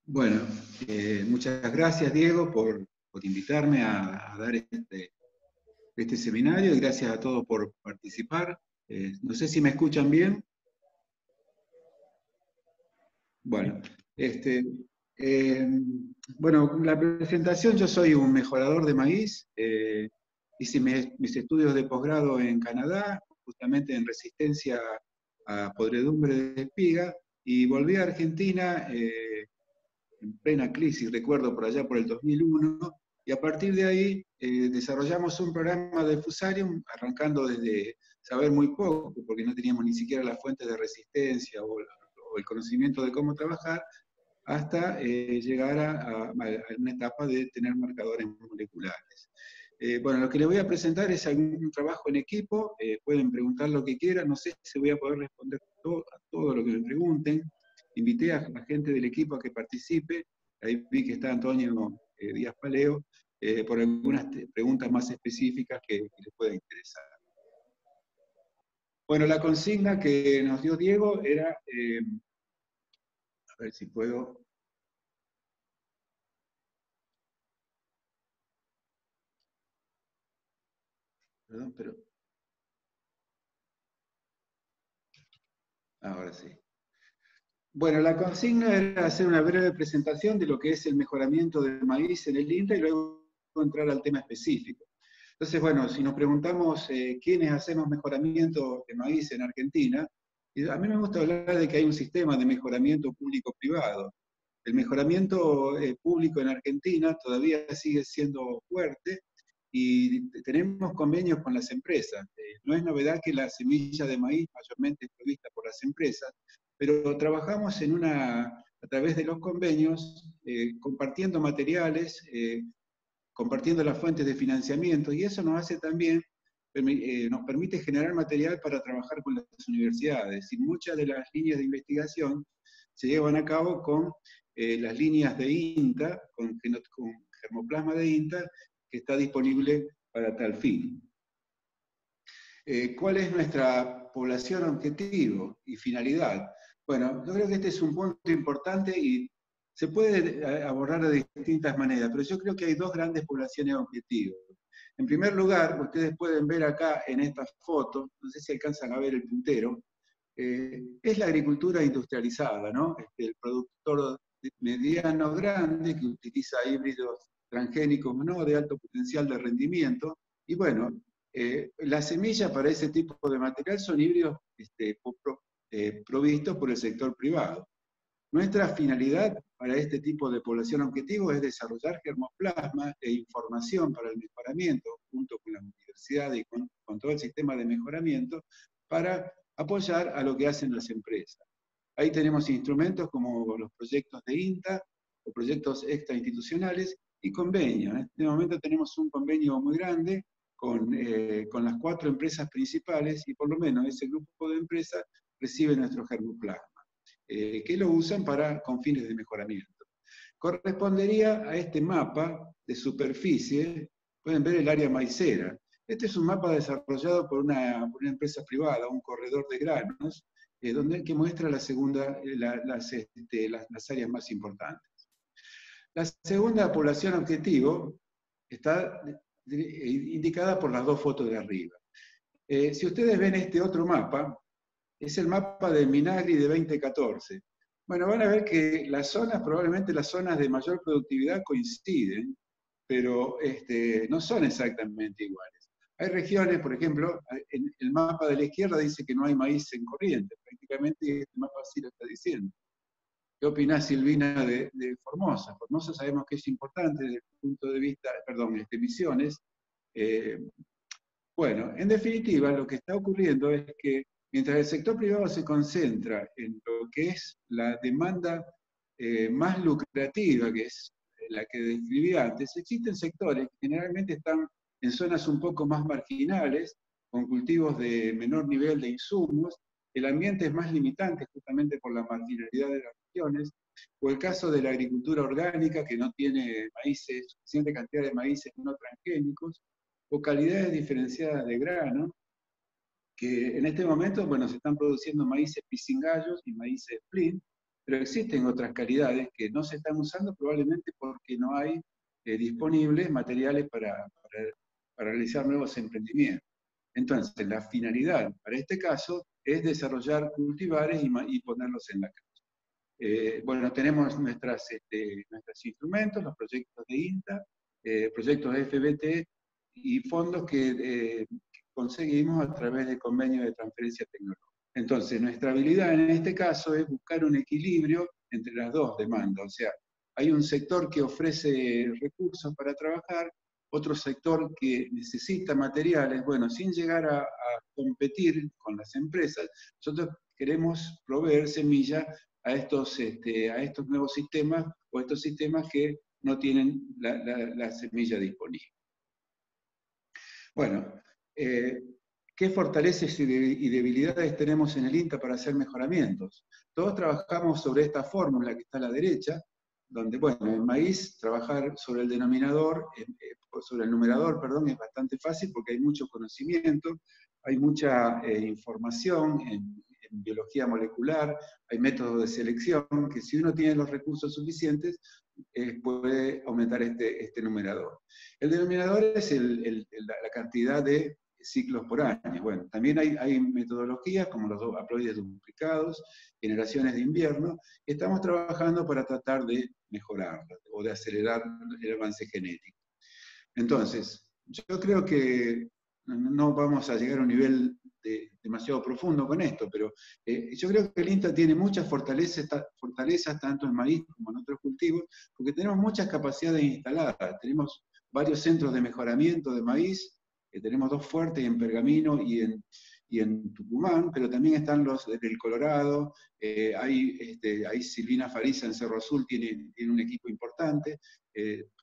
Bueno, muchas gracias, Diego, por invitarme a dar este seminario y gracias a todos por participar. No sé si me escuchan bien. Bueno, este, eh, bueno, la presentación, yo soy un mejorador de maíz. Hice mis estudios de posgrado en Canadá, justamente en resistencia a podredumbre de espiga, y volví a Argentina en plena crisis, recuerdo por allá por el 2001, y a partir de ahí desarrollamos un programa de Fusarium, arrancando desde saber muy poco, porque no teníamos ni siquiera las fuentes de resistencia o el conocimiento de cómo trabajar, hasta llegar a una etapa de tener marcadores moleculares. Bueno, lo que les voy a presentar es algún trabajo en equipo, pueden preguntar lo que quieran, no sé si voy a poder responder a todo lo que me pregunten. Invité a la gente del equipo a que participe, ahí vi que está Antonio Díaz Paleo, por algunas preguntas más específicas que les pueda interesar. Bueno, la consigna que nos dio Diego era, a ver si puedo, perdón, pero ahora sí. Bueno, la consigna era hacer una breve presentación de lo que es el mejoramiento del maíz en el INTA y luego entrar al tema específico. Entonces, bueno, si nos preguntamos quiénes hacemos mejoramiento de maíz en Argentina, y a mí me gusta hablar de que hay un sistema de mejoramiento público-privado. El mejoramiento público en Argentina todavía sigue siendo fuerte y tenemos convenios con las empresas. No es novedad que la semilla de maíz mayormente es provista por las empresas, pero trabajamos a través de los convenios, compartiendo materiales, compartiendo las fuentes de financiamiento, y eso nos hace también, nos permite generar material para trabajar con las universidades. Y muchas de las líneas de investigación se llevan a cabo con las líneas de INTA, con germoplasma de INTA, que está disponible para tal fin. ¿Cuál es nuestra población objetivo y finalidad? Bueno, yo creo que este es un punto importante y se puede abordar de distintas maneras, pero yo creo que hay dos grandes poblaciones objetivos. En primer lugar, ustedes pueden ver acá en esta foto, no sé si alcanzan a ver el puntero, es la agricultura industrializada, ¿no? El productor mediano grande que utiliza híbridos transgénicos no de alto potencial de rendimiento, y bueno, la semilla para ese tipo de material son híbridos provistos por el sector privado. Nuestra finalidad para este tipo de población objetivo es desarrollar germoplasma e información para el mejoramiento, junto con las universidades y con todo el sistema de mejoramiento, para apoyar a lo que hacen las empresas. Ahí tenemos instrumentos como los proyectos de INTA o proyectos extrainstitucionales y convenios. En este momento tenemos un convenio muy grande con las 4 empresas principales y por lo menos ese grupo de empresas recibe nuestro germoplasma, que lo usan con fines de mejoramiento. Correspondería a este mapa de superficie, pueden ver el área maicera. Este es un mapa desarrollado por una empresa privada, un corredor de granos, que muestra las áreas más importantes. La segunda población objetivo está indicada por las dos fotos de arriba. Si ustedes ven este otro mapa, es el mapa de Minagri de 2014. Bueno, van a ver que probablemente las zonas de mayor productividad coinciden, pero no son exactamente iguales. Hay regiones, por ejemplo, en el mapa de la izquierda dice que no hay maíz en corriente, prácticamente este mapa sí lo está diciendo. ¿Qué opinás, Silvina, de Formosa? Formosa sabemos que es importante desde el punto de vista, perdón, Misiones. Eh, bueno, en definitiva, lo que está ocurriendo es que mientras el sector privado se concentra en lo que es la demanda más lucrativa, que es la que describí antes, existen sectores que generalmente están en zonas un poco más marginales, con cultivos de menor nivel de insumos, el ambiente es más limitante justamente por la marginalidad de las regiones, o el caso de la agricultura orgánica que no tiene suficiente cantidad de maíces no transgénicos, o calidades diferenciadas de grano, que en este momento, bueno, se están produciendo maíces pisingallos y maíces splint, pero existen otras calidades que no se están usando probablemente porque no hay disponibles materiales para realizar nuevos emprendimientos. Entonces, la finalidad para este caso es desarrollar cultivares y ponerlos en la calle. Bueno, tenemos nuestros instrumentos, los proyectos de INTA, proyectos de FBT y fondos que conseguimos a través de convenios de transferencia tecnológica. Entonces, nuestra habilidad en este caso es buscar un equilibrio entre las dos demandas. O sea, hay un sector que ofrece recursos para trabajar, otro sector que necesita materiales, bueno, sin llegar a competir con las empresas, nosotros queremos proveer semillas a estos nuevos sistemas o estos sistemas que no tienen la semilla disponible. Bueno, ¿qué fortalezas y debilidades tenemos en el INTA para hacer mejoramientos? Todos trabajamos sobre esta fórmula que está a la derecha, donde, bueno, en maíz trabajar sobre el denominador, sobre el numerador, perdón, es bastante fácil porque hay mucho conocimiento, hay mucha información en biología molecular, hay métodos de selección, que si uno tiene los recursos suficientes, puede aumentar este numerador. El denominador es la cantidad de ciclos por año. Bueno, también hay metodologías como los haploides duplicados, generaciones de invierno, que estamos trabajando para tratar de mejorarlo o de acelerar el avance genético. Entonces, yo creo que no vamos a llegar a un nivel demasiado profundo con esto, pero yo creo que el INTA tiene muchas fortalezas tanto en maíz como en otros cultivos, porque tenemos muchas capacidades instaladas. Tenemos varios centros de mejoramiento de maíz, tenemos 2 fuertes en Pergamino y en Tucumán, pero también están los del Colorado, hay Silvina Fariza en Cerro Azul, tiene un equipo importante,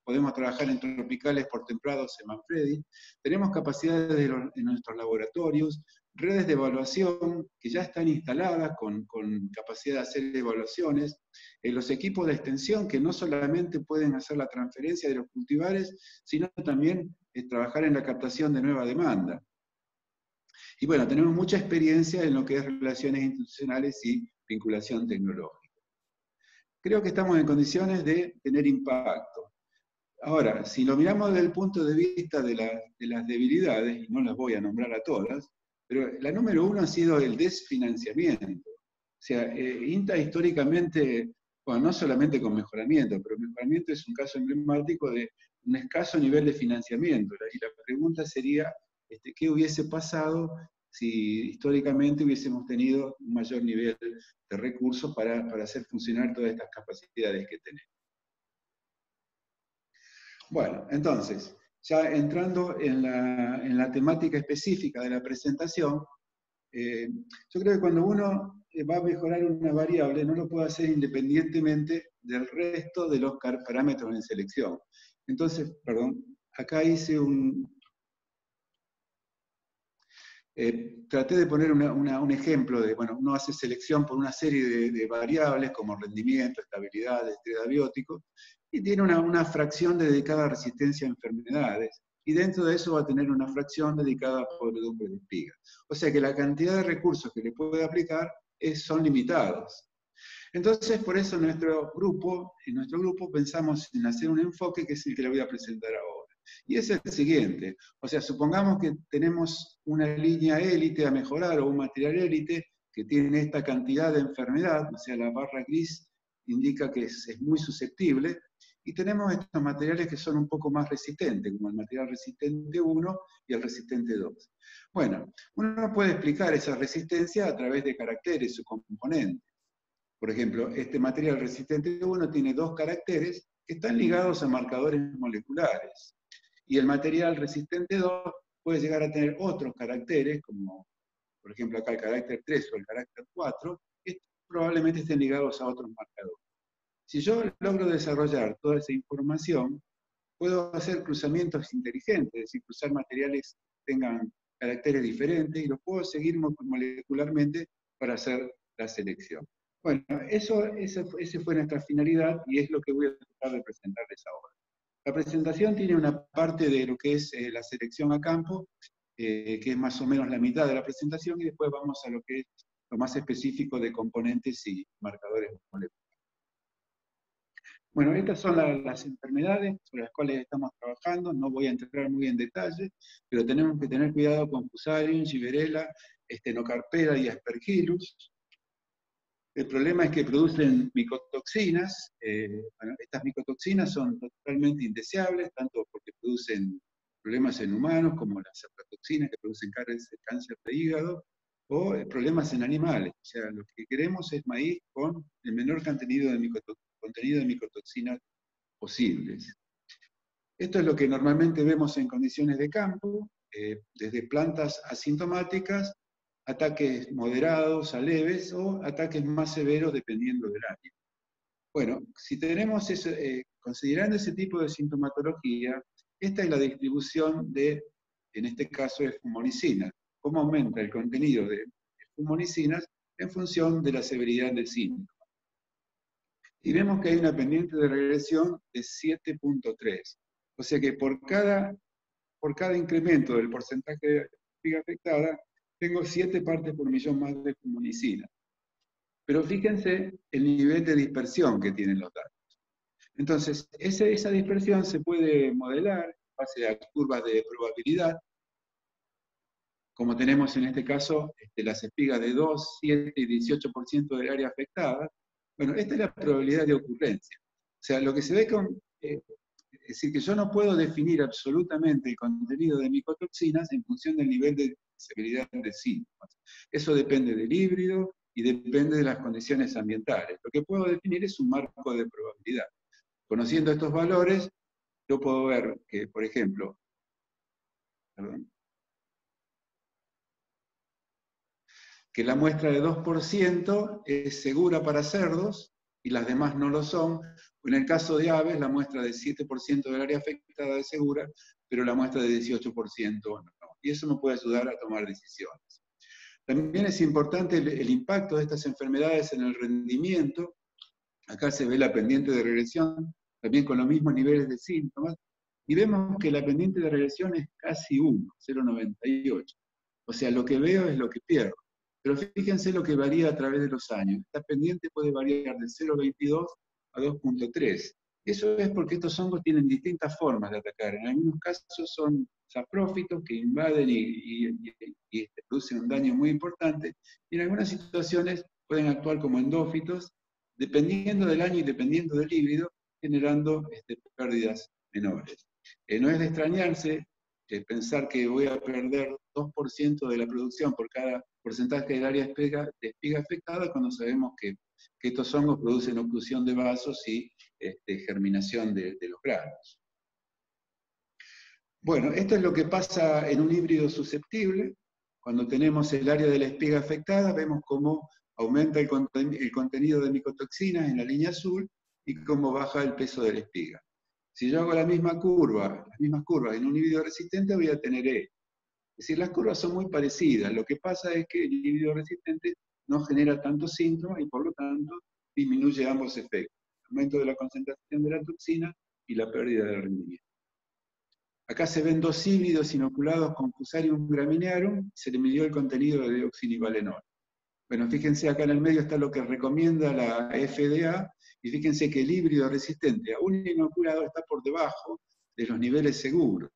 podemos trabajar en tropicales por templados en Manfredi, tenemos capacidades en nuestros laboratorios, redes de evaluación que ya están instaladas con capacidad de hacer evaluaciones, los equipos de extensión que no solamente pueden hacer la transferencia de los cultivares, sino también trabajar en la captación de nueva demanda. Y bueno, tenemos mucha experiencia en lo que es relaciones institucionales y vinculación tecnológica. Creo que estamos en condiciones de tener impacto. Ahora, si lo miramos desde el punto de vista de las debilidades, y no las voy a nombrar a todas, pero la número 1 ha sido el desfinanciamiento. O sea, INTA históricamente, bueno, no solamente con mejoramiento, pero mejoramiento es un caso emblemático de un escaso nivel de financiamiento. Y la pregunta sería, ¿qué hubiese pasado si históricamente hubiésemos tenido un mayor nivel de recursos para hacer funcionar todas estas capacidades que tenemos? Bueno, entonces, ya entrando en la temática específica de la presentación, yo creo que cuando uno va a mejorar una variable, no lo puede hacer independientemente del resto de los parámetros en selección. Entonces, perdón, acá hice traté de poner un ejemplo de, bueno, uno hace selección por una serie de variables como rendimiento, estabilidad, estrés abiótico, y tiene una fracción dedicada a resistencia a enfermedades, y dentro de eso va a tener una fracción dedicada a podredumbre de espigas. O sea que la cantidad de recursos que le puede aplicar son limitados. Entonces, por eso en nuestro grupo pensamos en hacer un enfoque que es el que le voy a presentar ahora. Y es el siguiente, o sea, supongamos que tenemos una línea élite a mejorar o un material élite que tiene esta cantidad de enfermedad, o sea, la barra gris indica que es muy susceptible, y tenemos estos materiales que son un poco más resistentes, como el material resistente 1 y el resistente 2. Bueno, uno puede explicar esa resistencia a través de caracteres o componentes. Por ejemplo, este material resistente 1 tiene 2 caracteres que están ligados a marcadores moleculares. Y el material resistente 2 puede llegar a tener otros caracteres, como por ejemplo acá el carácter 3 o el carácter 4, que probablemente estén ligados a otros marcadores. Si yo logro desarrollar toda esa información, puedo hacer cruzamientos inteligentes, es decir, cruzar materiales que tengan caracteres diferentes y los puedo seguir molecularmente para hacer la selección. Bueno, esa fue nuestra finalidad y es lo que voy a tratar de presentarles ahora. La presentación tiene una parte de lo que es la selección a campo, que es más o menos la mitad de la presentación, y después vamos a lo que es lo más específico de componentes y marcadores moleculares. Bueno, estas son las enfermedades sobre las cuales estamos trabajando, no voy a entrar muy en detalle, pero tenemos que tener cuidado con Fusarium, Giberella, Stenocarpera y Aspergillus. El problema es que producen micotoxinas. Bueno, estas micotoxinas son totalmente indeseables, tanto porque producen problemas en humanos, como las aflatoxinas que producen cáncer de hígado, o problemas en animales. O sea, lo que queremos es maíz con el menor contenido de micotoxinas posibles. Esto es lo que normalmente vemos en condiciones de campo, desde plantas asintomáticas, ataques moderados a leves o ataques más severos dependiendo del año. Bueno, si tenemos eso, considerando ese tipo de sintomatología, esta es la distribución de, en este caso, de fumonicina. Cómo aumenta el contenido de fumonicinas en función de la severidad del síntoma. Y vemos que hay una pendiente de regresión de 7.3. O sea que por cada incremento del porcentaje de espiga afectada, tengo 7 partes por millón más de fumonicina. Pero fíjense el nivel de dispersión que tienen los datos. Entonces, esa dispersión se puede modelar en base a curvas de probabilidad, como tenemos en este caso las espigas de 2, 7 y 18% del área afectada. Bueno, esta es la probabilidad de ocurrencia. O sea, lo que se ve es decir, que yo no puedo definir absolutamente el contenido de micotoxinas en función del nivel de severidad de síntomas. Eso depende del híbrido y depende de las condiciones ambientales. Lo que puedo definir es un marco de probabilidad. Conociendo estos valores, yo puedo ver que, por ejemplo, que la muestra de 2% es segura para cerdos y las demás no lo son. En el caso de aves, la muestra de 7% del área afectada es segura, pero la muestra de 18% no. Y eso nos puede ayudar a tomar decisiones. También es importante el impacto de estas enfermedades en el rendimiento. Acá se ve la pendiente de regresión, también con los mismos niveles de síntomas, y vemos que la pendiente de regresión es casi 1, 0,98. O sea, lo que veo es lo que pierdo. Pero fíjense lo que varía a través de los años. Esta pendiente puede variar de 0,22 a 2,3. Eso es porque estos hongos tienen distintas formas de atacar. En algunos casos son saprófitos que invaden y producen un daño muy importante, y en algunas situaciones pueden actuar como endófitos, dependiendo del año y dependiendo del híbrido, generando pérdidas menores. No es de extrañarse pensar que voy a perder 2% de la producción por cada porcentaje del área de espiga afectada, cuando sabemos que estos hongos producen oclusión de vasos y germinación de los granos. Bueno, esto es lo que pasa en un híbrido susceptible. Cuando tenemos el área de la espiga afectada, vemos cómo aumenta el contenido de micotoxinas en la línea azul y cómo baja el peso de la espiga. Si yo hago las mismas curvas en un híbrido resistente, voy a tener E. Es decir, las curvas son muy parecidas. Lo que pasa es que el híbrido resistente no genera tantos síntomas y por lo tanto disminuye ambos efectos: el aumento de la concentración de la toxina y la pérdida de rendimiento. Acá se ven 2 híbridos inoculados con Fusarium graminearum, se le midió el contenido de deoxinivalenol. Bueno, fíjense acá en el medio está lo que recomienda la FDA, y fíjense que el híbrido resistente a un inoculado está por debajo de los niveles seguros.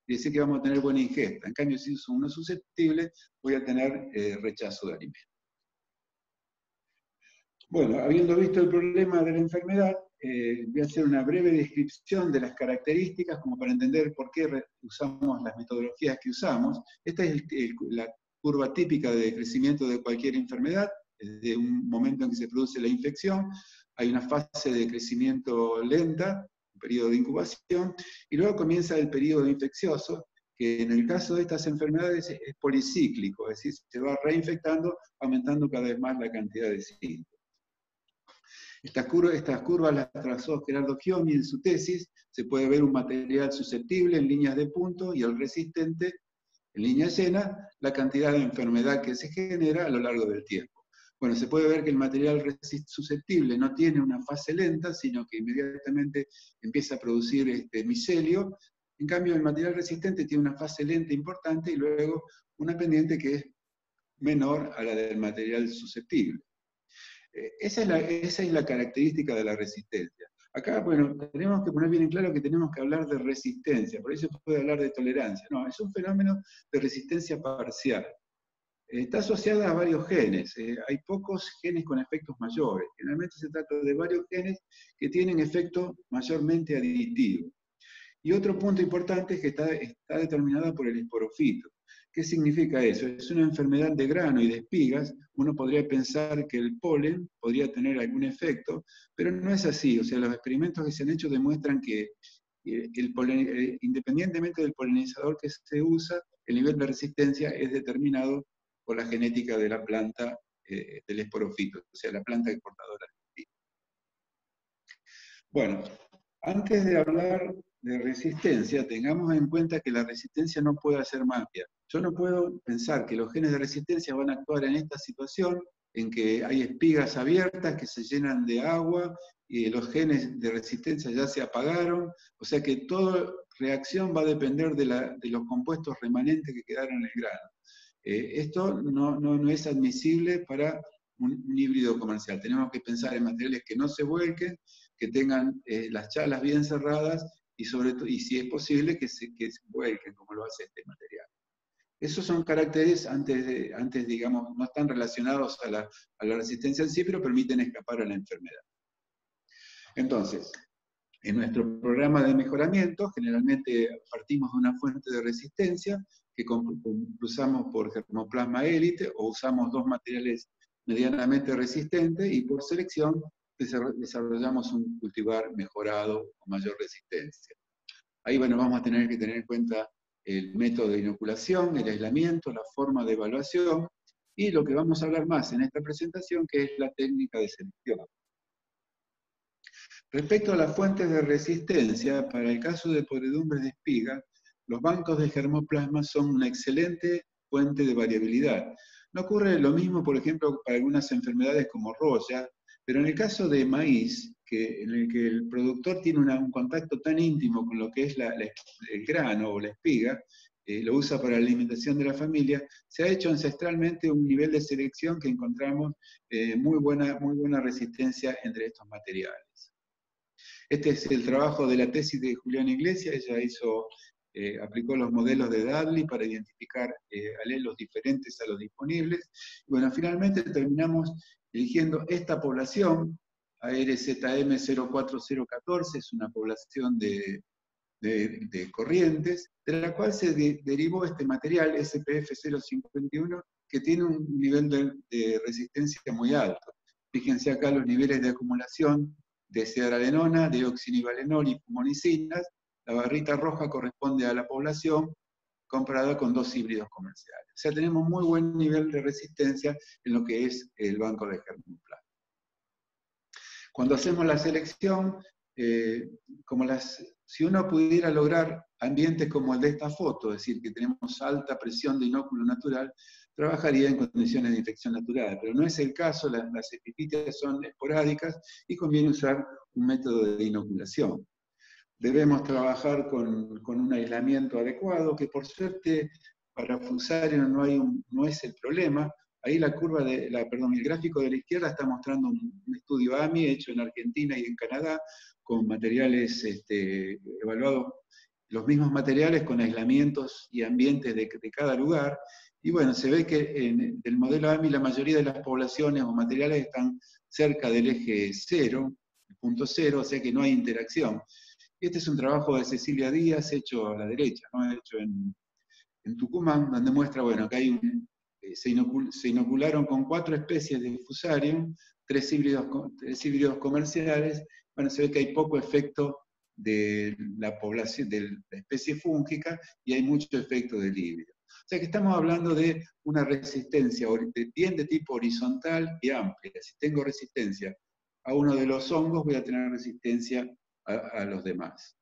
Quiere decir que vamos a tener buena ingesta. En cambio, si uso uno susceptible, voy a tener rechazo de alimento. Bueno, habiendo visto el problema de la enfermedad, voy a hacer una breve descripción de las características, como para entender por qué usamos las metodologías que usamos. Esta es la curva típica de crecimiento de cualquier enfermedad, desde un momento en que se produce la infección. Hay una fase de crecimiento lenta, un periodo de incubación, y luego comienza el periodo infeccioso, que en el caso de estas enfermedades es policíclico, es decir, se va reinfectando, aumentando cada vez más la cantidad de síntomas. Estas curvas las trazó Gerardo Chiomi en su tesis. Se puede ver un material susceptible en líneas de punto y el resistente en línea llena, la cantidad de enfermedad que se genera a lo largo del tiempo. Bueno, se puede ver que el material susceptible no tiene una fase lenta, sino que inmediatamente empieza a producir micelio. En cambio, el material resistente tiene una fase lenta importante y luego una pendiente que es menor a la del material susceptible. Esa es la característica de la resistencia. Acá, bueno, tenemos que poner bien en claro que tenemos que hablar de resistencia, por eso se puede hablar de tolerancia. No, es un fenómeno de resistencia parcial. Está asociada a varios genes. Hay pocos genes con efectos mayores. Generalmente se trata de varios genes que tienen efecto mayormente aditivo. Y otro punto importante es que está determinada por el esporofito. ¿Qué significa eso? Es una enfermedad de grano y de espigas. Uno podría pensar que el polen podría tener algún efecto, pero no es así. O sea, los experimentos que se han hecho demuestran que independientemente del polinizador que se usa, el nivel de resistencia es determinado por la genética de la planta del esporofito, o sea, la planta exportadora. Bueno, antes de hablar de resistencia, tengamos en cuenta que la resistencia no puede hacer magia. Yo no puedo pensar que los genes de resistencia van a actuar en esta situación, en que hay espigas abiertas que se llenan de agua y los genes de resistencia ya se apagaron, o sea que toda reacción va a depender de los compuestos remanentes que quedaron en el grano. Esto no es admisible para un híbrido comercial. Tenemos que pensar en materiales que no se vuelquen, que tengan las chalas bien cerradas y sobre todo, y si es posible, que se vuelquen como lo hace este material. Esos son caracteres antes digamos, no están relacionados a la resistencia en sí, pero permiten escapar a la enfermedad. Entonces, en nuestro programa de mejoramiento, generalmente partimos de una fuente de resistencia que cruzamos por germoplasma élite o usamos dos materiales medianamente resistentes y por selección desarrollamos un cultivar mejorado con mayor resistencia. Ahí, bueno, vamos a tener que tener en cuenta el método de inoculación, el aislamiento, la forma de evaluación y lo que vamos a hablar más en esta presentación, que es la técnica de selección. Respecto a las fuentes de resistencia, para el caso de podredumbres de espiga, los bancos de germoplasma son una excelente fuente de variabilidad. No ocurre lo mismo, por ejemplo, para algunas enfermedades como roya, pero en el caso de maíz, en el que el productor tiene un contacto tan íntimo con lo que es el grano o la espiga, lo usa para la alimentación de la familia, se ha hecho ancestralmente un nivel de selección que encontramos muy buena resistencia entre estos materiales. Este es el trabajo de la tesis de Juliana Iglesias. Ella aplicó los modelos de Dudley para identificar alelos diferentes a los disponibles. Y bueno, finalmente terminamos eligiendo esta población, ARZM 04014, es una población de corrientes, de la cual se derivó este material, SPF 051, que tiene un nivel de resistencia muy alto. Fíjense acá los niveles de acumulación de cedralenona, de oxinivalenol y fumonicinas. La barrita roja corresponde a la población comparada con dos híbridos comerciales. O sea, tenemos muy buen nivel de resistencia en lo que es el banco de germoplasma. Cuando hacemos la selección, si uno pudiera lograr ambientes como el de esta foto, es decir, que tenemos alta presión de inóculo natural, trabajaría en condiciones de infección natural, pero no es el caso, las epifitias son esporádicas y conviene usar un método de inoculación. Debemos trabajar con un aislamiento adecuado, que por suerte para Fusarium no es el problema. Ahí la curva el gráfico de la izquierda está mostrando un estudio AMI hecho en Argentina y en Canadá, con materiales evaluados, los mismos materiales con aislamientos y ambientes de cada lugar. Y bueno, se ve que en el modelo AMI la mayoría de las poblaciones o materiales están cerca del eje 0, el punto 0, o sea que no hay interacción. Este es un trabajo de Cecilia Díaz, hecho a la derecha, ¿no? Hecho en Tucumán, donde muestra, bueno, que se inocularon con 4 especies de Fusarium, 3 híbridos comerciales. Bueno, se ve que hay poco efecto de la población, de la especie fúngica, y hay mucho efecto del híbrido. O sea que estamos hablando de una resistencia bien de tipo horizontal y amplia. Si tengo resistencia a uno de los hongos, voy a tener resistencia a los demás.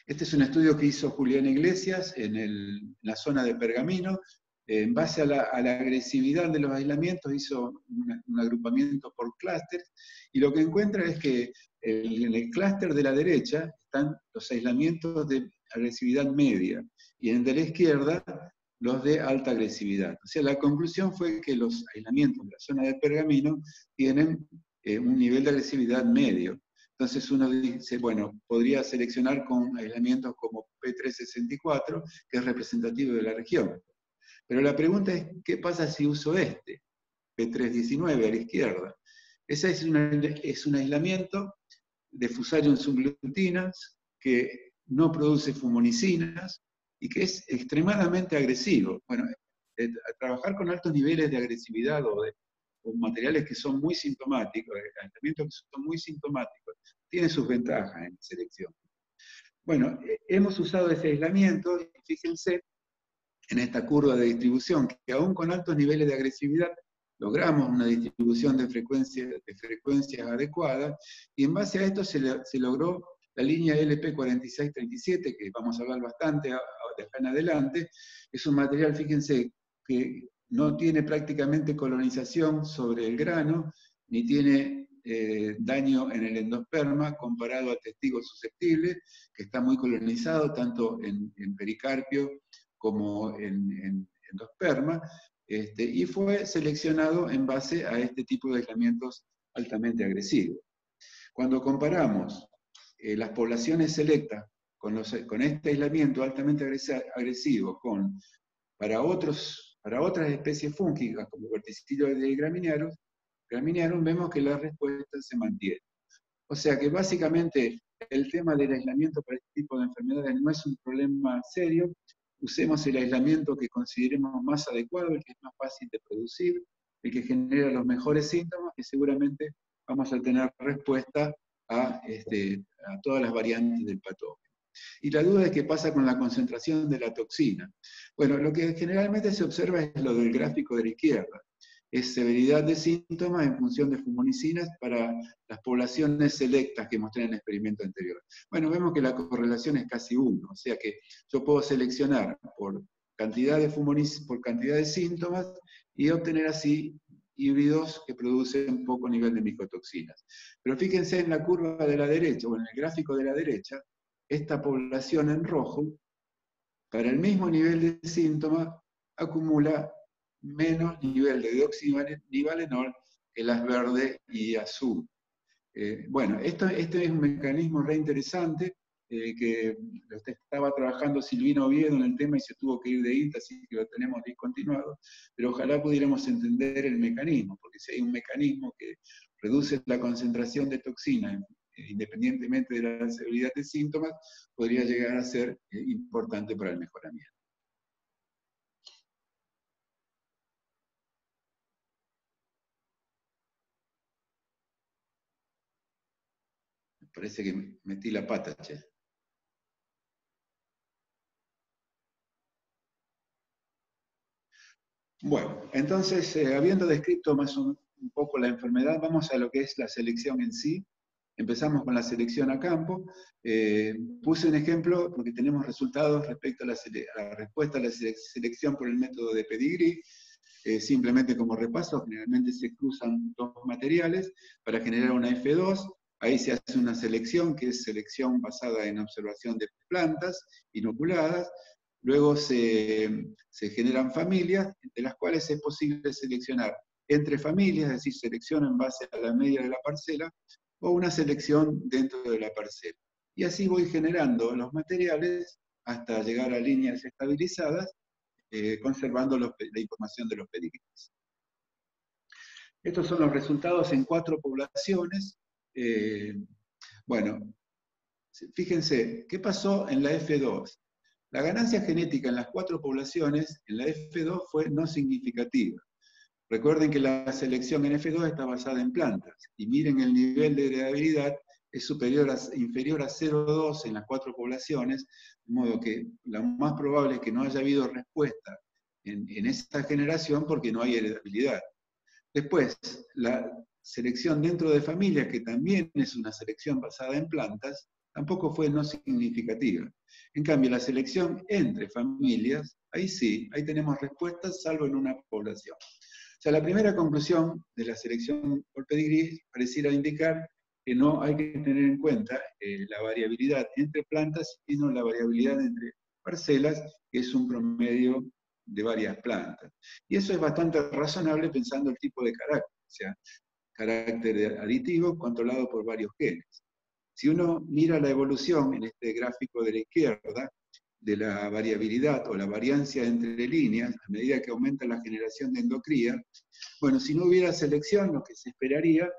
Este es un estudio que hizo Juliana Iglesias en la zona de Pergamino. En base a la agresividad de los aislamientos, hizo un agrupamiento por clústeres, y lo que encuentra es que en el clúster de la derecha están los aislamientos de agresividad media, y en el de la izquierda los de alta agresividad. O sea, la conclusión fue que los aislamientos de la zona de Pergamino tienen un nivel de agresividad medio. Entonces uno dice, bueno, podría seleccionar con aislamientos como P364, que es representativo de la región. Pero la pregunta es, ¿qué pasa si uso este, P319 a la izquierda? Ese es un aislamiento de Fusarium subglutinas que no produce fumonicinas y que es extremadamente agresivo. Bueno, trabajar con altos niveles de agresividad o materiales que son muy sintomáticos, aislamientos que son muy sintomáticos, tiene sus ventajas en selección. Bueno, hemos usado ese aislamiento y fíjense en esta curva de distribución, que aún con altos niveles de agresividad logramos una distribución de frecuencias adecuadas, y en base a esto se logró la línea LP4637, que vamos a hablar bastante de acá en adelante. Es un material, fíjense, que no tiene prácticamente colonización sobre el grano, ni tiene daño en el endosperma comparado a testigos susceptibles, que está muy colonizado tanto en pericarpio como en endosperma, y fue seleccionado en base a este tipo de aislamientos altamente agresivos. Cuando comparamos las poblaciones selectas con este aislamiento altamente agresivo para otras especies fúngicas como verticillos de Graminearum, vemos que la respuesta se mantiene. O sea que básicamente el tema del aislamiento para este tipo de enfermedades no es un problema serio. Usemos el aislamiento que consideremos más adecuado, el que es más fácil de producir, el que genera los mejores síntomas, y seguramente vamos a tener respuesta a todas las variantes del patógeno. Y la duda es qué pasa con la concentración de la toxina. Bueno, lo que generalmente se observa es lo del gráfico de la izquierda. Es severidad de síntomas en función de fumonicinas para las poblaciones selectas que mostré en el experimento anterior. Bueno, vemos que la correlación es casi 1, o sea que yo puedo seleccionar por cantidad de síntomas y obtener así híbridos que producen poco nivel de micotoxinas. Pero fíjense en la curva de la derecha, o en el gráfico de la derecha, esta población en rojo, para el mismo nivel de síntomas, acumula menos nivel de deoxinivalenol que las verde y azul. Bueno, este es un mecanismo re interesante que estaba trabajando Silvina Oviedo en el tema y se tuvo que ir de INTA, así que lo tenemos discontinuado, pero ojalá pudiéramos entender el mecanismo, porque si hay un mecanismo que reduce la concentración de toxina independientemente de la severidad de síntomas, podría llegar a ser importante para el mejoramiento. Me parece que metí la pata, che. Bueno, entonces, habiendo descrito más un poco la enfermedad, vamos a lo que es la selección en sí. Empezamos con la selección a campo. Puse un ejemplo porque tenemos resultados respecto a la respuesta a la selección por el método de Pedigree. Simplemente como repaso, generalmente se cruzan dos materiales para generar una F2. Ahí se hace una selección, que es selección basada en observación de plantas inoculadas. Luego se generan familias, de las cuales es posible seleccionar entre familias, es decir, selección en base a la media de la parcela, o una selección dentro de la parcela. Y así voy generando los materiales hasta llegar a líneas estabilizadas, conservando la información de los pedigrees. Estos son los resultados en 4 poblaciones. Bueno, fíjense, ¿qué pasó en la F2? La ganancia genética en las 4 poblaciones, en la F2, fue no significativa. Recuerden que la selección en F2 está basada en plantas, y miren el nivel de heredabilidad es inferior a 0,2 en las 4 poblaciones, de modo que lo más probable es que no haya habido respuesta en esta generación porque no hay heredabilidad. Después, la selección dentro de familias, que también es una selección basada en plantas, tampoco fue no significativa. En cambio, la selección entre familias, ahí sí, ahí tenemos respuestas, salvo en una población. O sea, la primera conclusión de la selección por Pedigree pareciera indicar que no hay que tener en cuenta la variabilidad entre plantas, sino la variabilidad entre parcelas, que es un promedio de varias plantas. Y eso es bastante razonable pensando el tipo de carácter, o sea, carácter aditivo controlado por varios genes. Si uno mira la evolución en este gráfico de la izquierda, de la variabilidad o la variancia entre líneas, a medida que aumenta la generación de endocría, bueno, si no hubiera selección, lo que se esperaría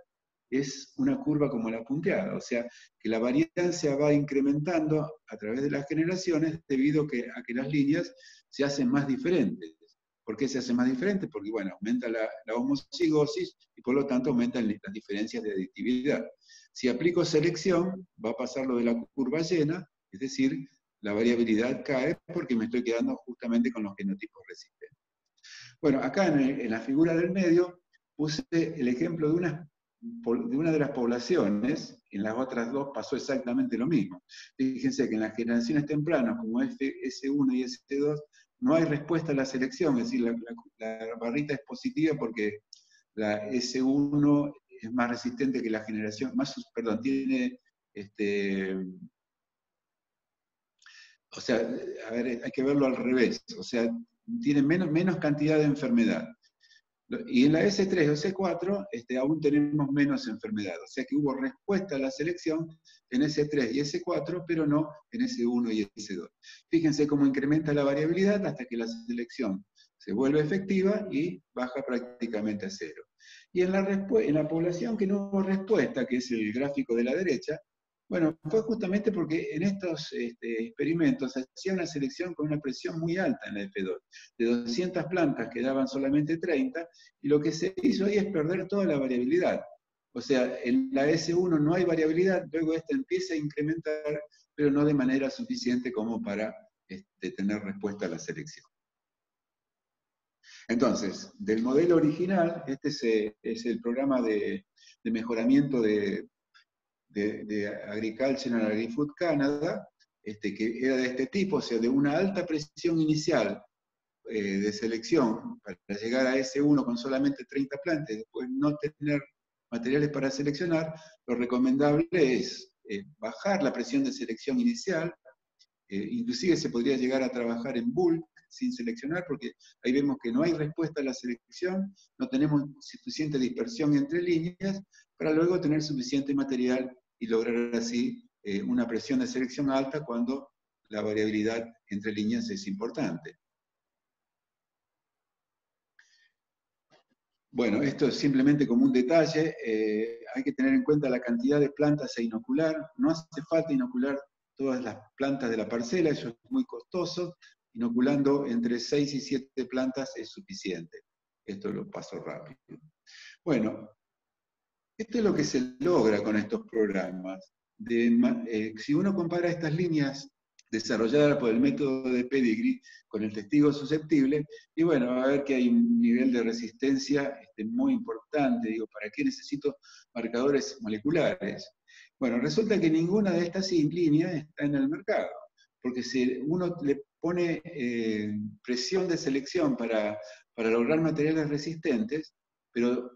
es una curva como la punteada, o sea, que la variancia va incrementando a través de las generaciones debido a que las líneas se hacen más diferentes. ¿Por qué se hacen más diferentes? Porque, bueno, aumenta la homocigosis y por lo tanto aumentan las diferencias de aditividad. Si aplico selección, va a pasar lo de la curva llena, es decir, la variabilidad cae porque me estoy quedando justamente con los genotipos resistentes. Bueno, acá en la figura del medio puse el ejemplo de una de las poblaciones, en las otras dos pasó exactamente lo mismo. Fíjense que en las generaciones tempranas, como S1 y S2, no hay respuesta a la selección, es decir, la barrita es positiva porque la S1 es más resistente que la generación, tiene, o sea, a ver, hay que verlo al revés, o sea, tiene menos cantidad de enfermedad. Y en la S3 o S4 aún tenemos menos enfermedad, o sea que hubo respuesta a la selección en S3 y S4, pero no en S1 y S2. Fíjense cómo incrementa la variabilidad hasta que la selección se vuelve efectiva y baja prácticamente a cero. Y en la población que no hubo respuesta, que es el gráfico de la derecha, bueno, fue justamente porque en estos experimentos se hacía una selección con una presión muy alta en la F2. De 200 plantas quedaban solamente 30, y lo que se hizo ahí es perder toda la variabilidad. O sea, en la S1 no hay variabilidad, luego esta empieza a incrementar, pero no de manera suficiente como para tener respuesta a la selección. Entonces, del modelo original, este es el programa de mejoramiento de Agricultural and Agri-Food Canada, que era de este tipo, o sea, de una alta presión inicial de selección para llegar a S1 con solamente 30 plantas y después no tener materiales para seleccionar, lo recomendable es bajar la presión de selección inicial, inclusive se podría llegar a trabajar en bulk sin seleccionar, porque ahí vemos que no hay respuesta a la selección, no tenemos suficiente dispersión entre líneas, para luego tener suficiente material y lograr así una presión de selección alta cuando la variabilidad entre líneas es importante. Bueno, esto es simplemente como un detalle, hay que tener en cuenta la cantidad de plantas a inocular, no hace falta inocular todas las plantas de la parcela, eso es muy costoso, inoculando entre 6 y 7 plantas es suficiente. Esto lo paso rápido. Bueno, esto es lo que se logra con estos programas. Si uno compara estas líneas desarrolladas por el método de Pedigree con el testigo susceptible, y bueno, va a ver que hay un nivel de resistencia muy importante. Digo, ¿para qué necesito marcadores moleculares? Bueno, resulta que ninguna de estas líneas está en el mercado, porque si uno le pone presión de selección para lograr materiales resistentes, pero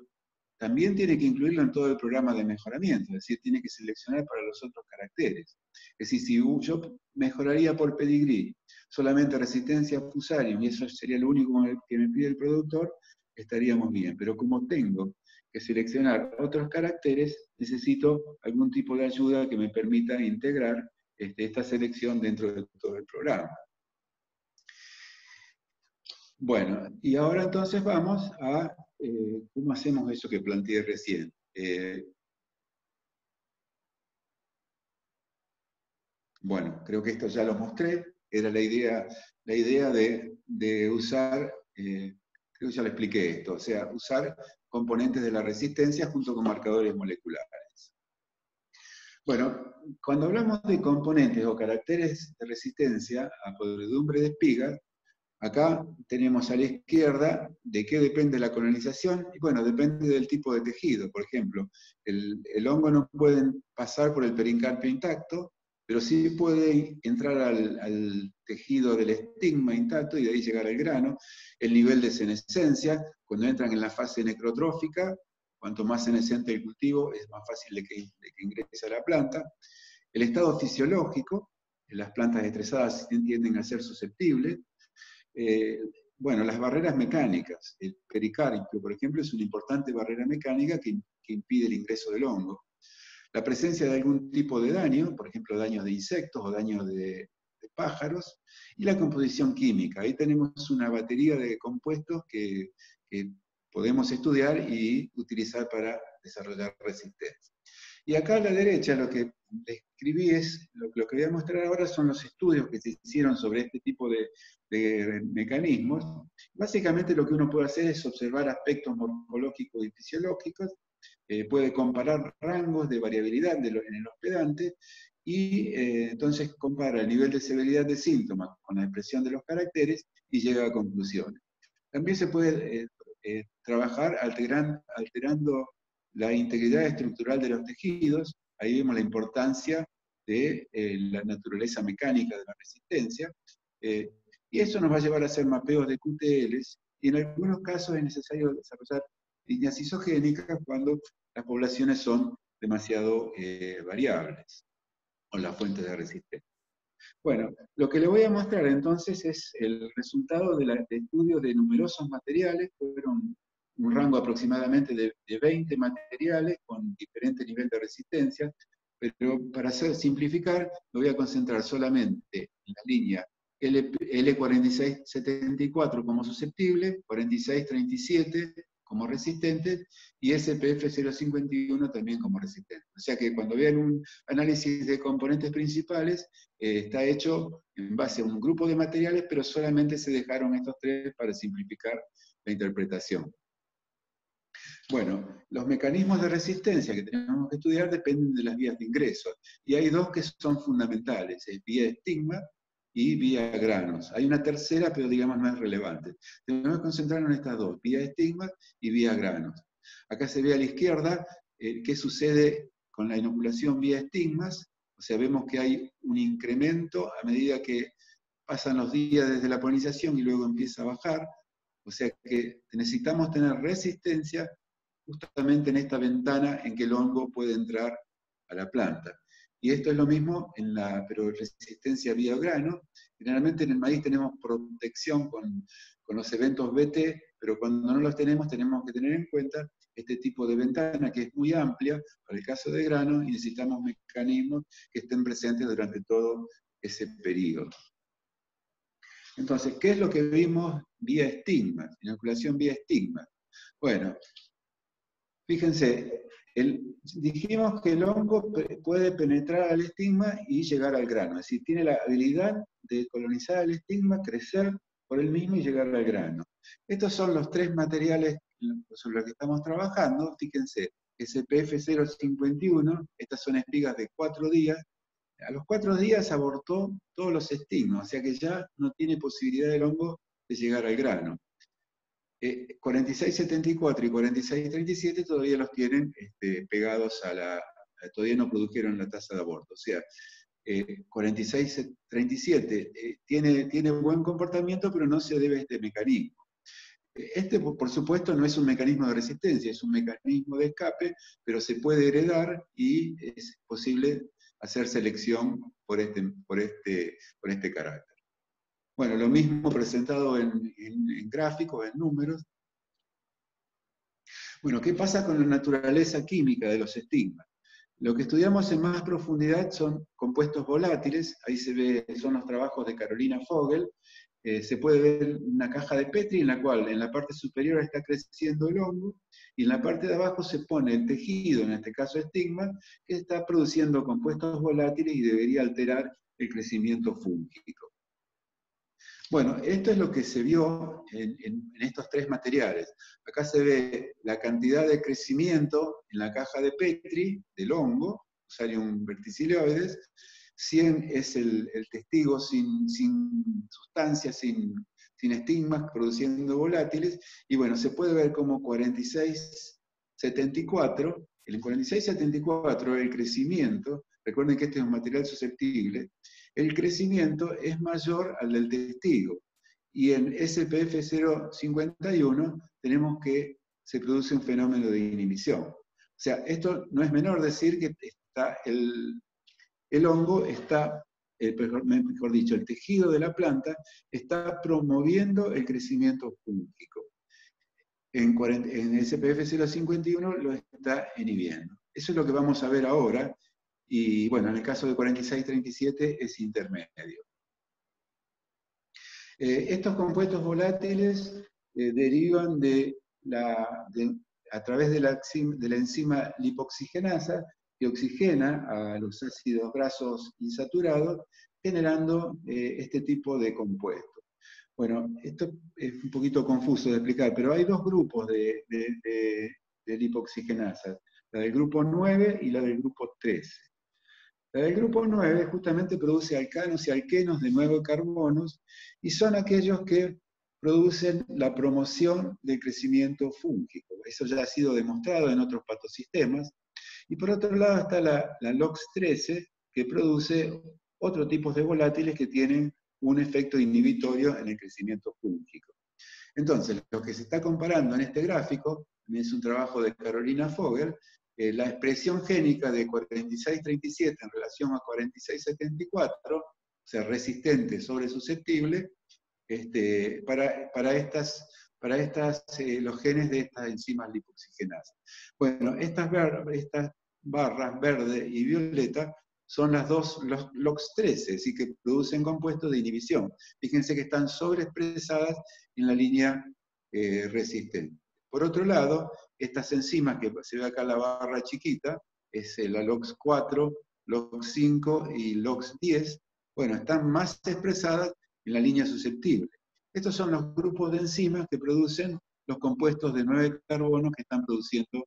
también tiene que incluirlo en todo el programa de mejoramiento, es decir, tiene que seleccionar para los otros caracteres. Es decir, si yo mejoraría por Pedigree solamente resistencia a Fusarium, y eso sería lo único que me pide el productor, estaríamos bien. Pero como tengo que seleccionar otros caracteres, necesito algún tipo de ayuda que me permita integrar esta selección dentro de todo el programa. Bueno, y ahora entonces vamos a cómo hacemos eso que planteé recién. Bueno, creo que esto ya lo mostré, era la idea de usar, creo que ya lo expliqué esto, o sea, usar componentes de la resistencia junto con marcadores moleculares. Bueno, cuando hablamos de componentes o caracteres de resistencia a podredumbre de espigas, acá tenemos a la izquierda de qué depende la colonización, y bueno, depende del tipo de tejido. Por ejemplo, el hongo no puede pasar por el pericarpio intacto, pero sí puede entrar al tejido del estigma intacto y de ahí llegar al grano. El nivel de senescencia, cuando entran en la fase necrotrófica, cuanto más senescente el cultivo, es más fácil de que ingrese a la planta. El estado fisiológico, las plantas estresadas tienden a ser susceptibles. bueno, las barreras mecánicas. El pericarpio, por ejemplo, es una importante barrera mecánica que impide el ingreso del hongo. La presencia de algún tipo de daño, por ejemplo, daños de insectos o daños de pájaros, y la composición química. Ahí tenemos una batería de compuestos que podemos estudiar y utilizar para desarrollar resistencia. Y acá a la derecha lo que escribí es, lo que voy a mostrar ahora son los estudios que se hicieron sobre este tipo de mecanismos. Básicamente lo que uno puede hacer es observar aspectos morfológicos y fisiológicos, puede comparar rangos de variabilidad en el hospedante y entonces compara el nivel de severidad de síntomas con la expresión de los caracteres y llega a conclusiones. También se puede trabajar alterando la integridad estructural de los tejidos. Ahí vemos la importancia de la naturaleza mecánica de la resistencia. Y eso nos va a llevar a hacer mapeos de QTLs, y en algunos casos es necesario desarrollar líneas isogénicas cuando las poblaciones son demasiado variables, o las fuentes de resistencia. Bueno, lo que le voy a mostrar entonces es el resultado de estudio de numerosos materiales. Fueron un rango aproximadamente de 20 materiales con diferente nivel de resistencia, pero para simplificar me voy a concentrar solamente en la línea L4674 como susceptible, 4637 como resistente, y SPF 051 también como resistente. O sea que cuando vean un análisis de componentes principales, está hecho en base a un grupo de materiales, pero solamente se dejaron estos tres para simplificar la interpretación. Bueno, los mecanismos de resistencia que tenemos que estudiar dependen de las vías de ingreso, y hay dos que son fundamentales, es vía estigma y vía granos. Hay una tercera, pero digamos más relevante. Tenemos que concentrarnos en estas dos, vía estigma y vía granos. Acá se ve a la izquierda qué sucede con la inoculación vía estigmas. O sea, vemos que hay un incremento a medida que pasan los días desde la polinización y luego empieza a bajar. O sea que necesitamos tener resistencia justamente en esta ventana en que el hongo puede entrar a la planta. Y esto es lo mismo, pero resistencia vía grano. Generalmente en el maíz tenemos protección con los eventos BT, pero cuando no los tenemos que tener en cuenta este tipo de ventana que es muy amplia para el caso de grano, y necesitamos mecanismos que estén presentes durante todo ese periodo. Entonces, ¿qué es lo que vimos vía estigma? Inoculación vía estigma. Bueno, fíjense, dijimos que el hongo puede penetrar al estigma y llegar al grano, es decir, tiene la habilidad de colonizar el estigma, crecer por él mismo y llegar al grano. Estos son los tres materiales sobre los que estamos trabajando. Fíjense, SPF 051, estas son espigas de 4 días. A los 4 días abortó todos los estigmas, o sea que ya no tiene posibilidad del hongo de llegar al grano. 4674 y 4637 todavía los tienen pegados todavía no produjeron la tasa de aborto. O sea, 4637 tiene buen comportamiento, pero no se debe a este mecanismo. Este, por supuesto, no es un mecanismo de resistencia, es un mecanismo de escape, pero se puede heredar y es posible hacer selección por este carácter. Bueno, lo mismo presentado en gráficos, en números. Bueno, ¿qué pasa con la naturaleza química de los estigmas? Lo que estudiamos en más profundidad son compuestos volátiles. Ahí se ve, son los trabajos de Carolina Fogel. Se puede ver una caja de Petri en la cual en la parte superior está creciendo el hongo, y en la parte de abajo se pone el tejido, en este caso estigma, que está produciendo compuestos volátiles y debería alterar el crecimiento fúngico. Bueno, esto es lo que se vio en estos tres materiales. Acá se ve la cantidad de crecimiento en la caja de Petri del hongo, Fusarium verticilioides. 100 es el testigo sin sustancias, sin estigmas, produciendo volátiles. Y bueno, se puede ver como 4674, el 4674 el crecimiento, recuerden que este es un material susceptible, el crecimiento es mayor al del testigo. Y en SPF 051 tenemos que se produce un fenómeno de inhibición. O sea, esto no es menor decir que el hongo está mejor dicho, el tejido de la planta está promoviendo el crecimiento fúngico. En SPF 051 lo está inhibiendo. Eso es lo que vamos a ver ahora, y bueno, en el caso de 4637 es intermedio. Estos compuestos volátiles derivan a través de la enzima lipoxigenasa, que oxigena a los ácidos grasos insaturados, generando este tipo de compuestos. Bueno, esto es un poquito confuso de explicar, pero hay dos grupos de lipoxigenasas, la del grupo 9 y la del grupo 13. La del grupo 9 justamente produce alcanos y alquenos de 9 carbonos, y son aquellos que producen la promoción del crecimiento fúngico. Eso ya ha sido demostrado en otros patosistemas. Y por otro lado está la LOX13, que produce otros tipos de volátiles que tienen un efecto inhibitorio en el crecimiento fúngico. Entonces, lo que se está comparando en este gráfico es un trabajo de Carolina Vogel, la expresión génica de 4637 en relación a 4674, o sea, resistente sobre susceptible, los genes de estas enzimas lipoxigenasas. Bueno, estas barras verde y violeta son los LOX13, así que producen compuestos de inhibición. Fíjense que están sobreexpresadas en la línea resistente. Por otro lado, estas enzimas que se ve acá la barra chiquita, es la LOX4, LOX5 y LOX10, bueno, están más expresadas en la línea susceptible. Estos son los grupos de enzimas que producen los compuestos de 9 carbonos que están produciendo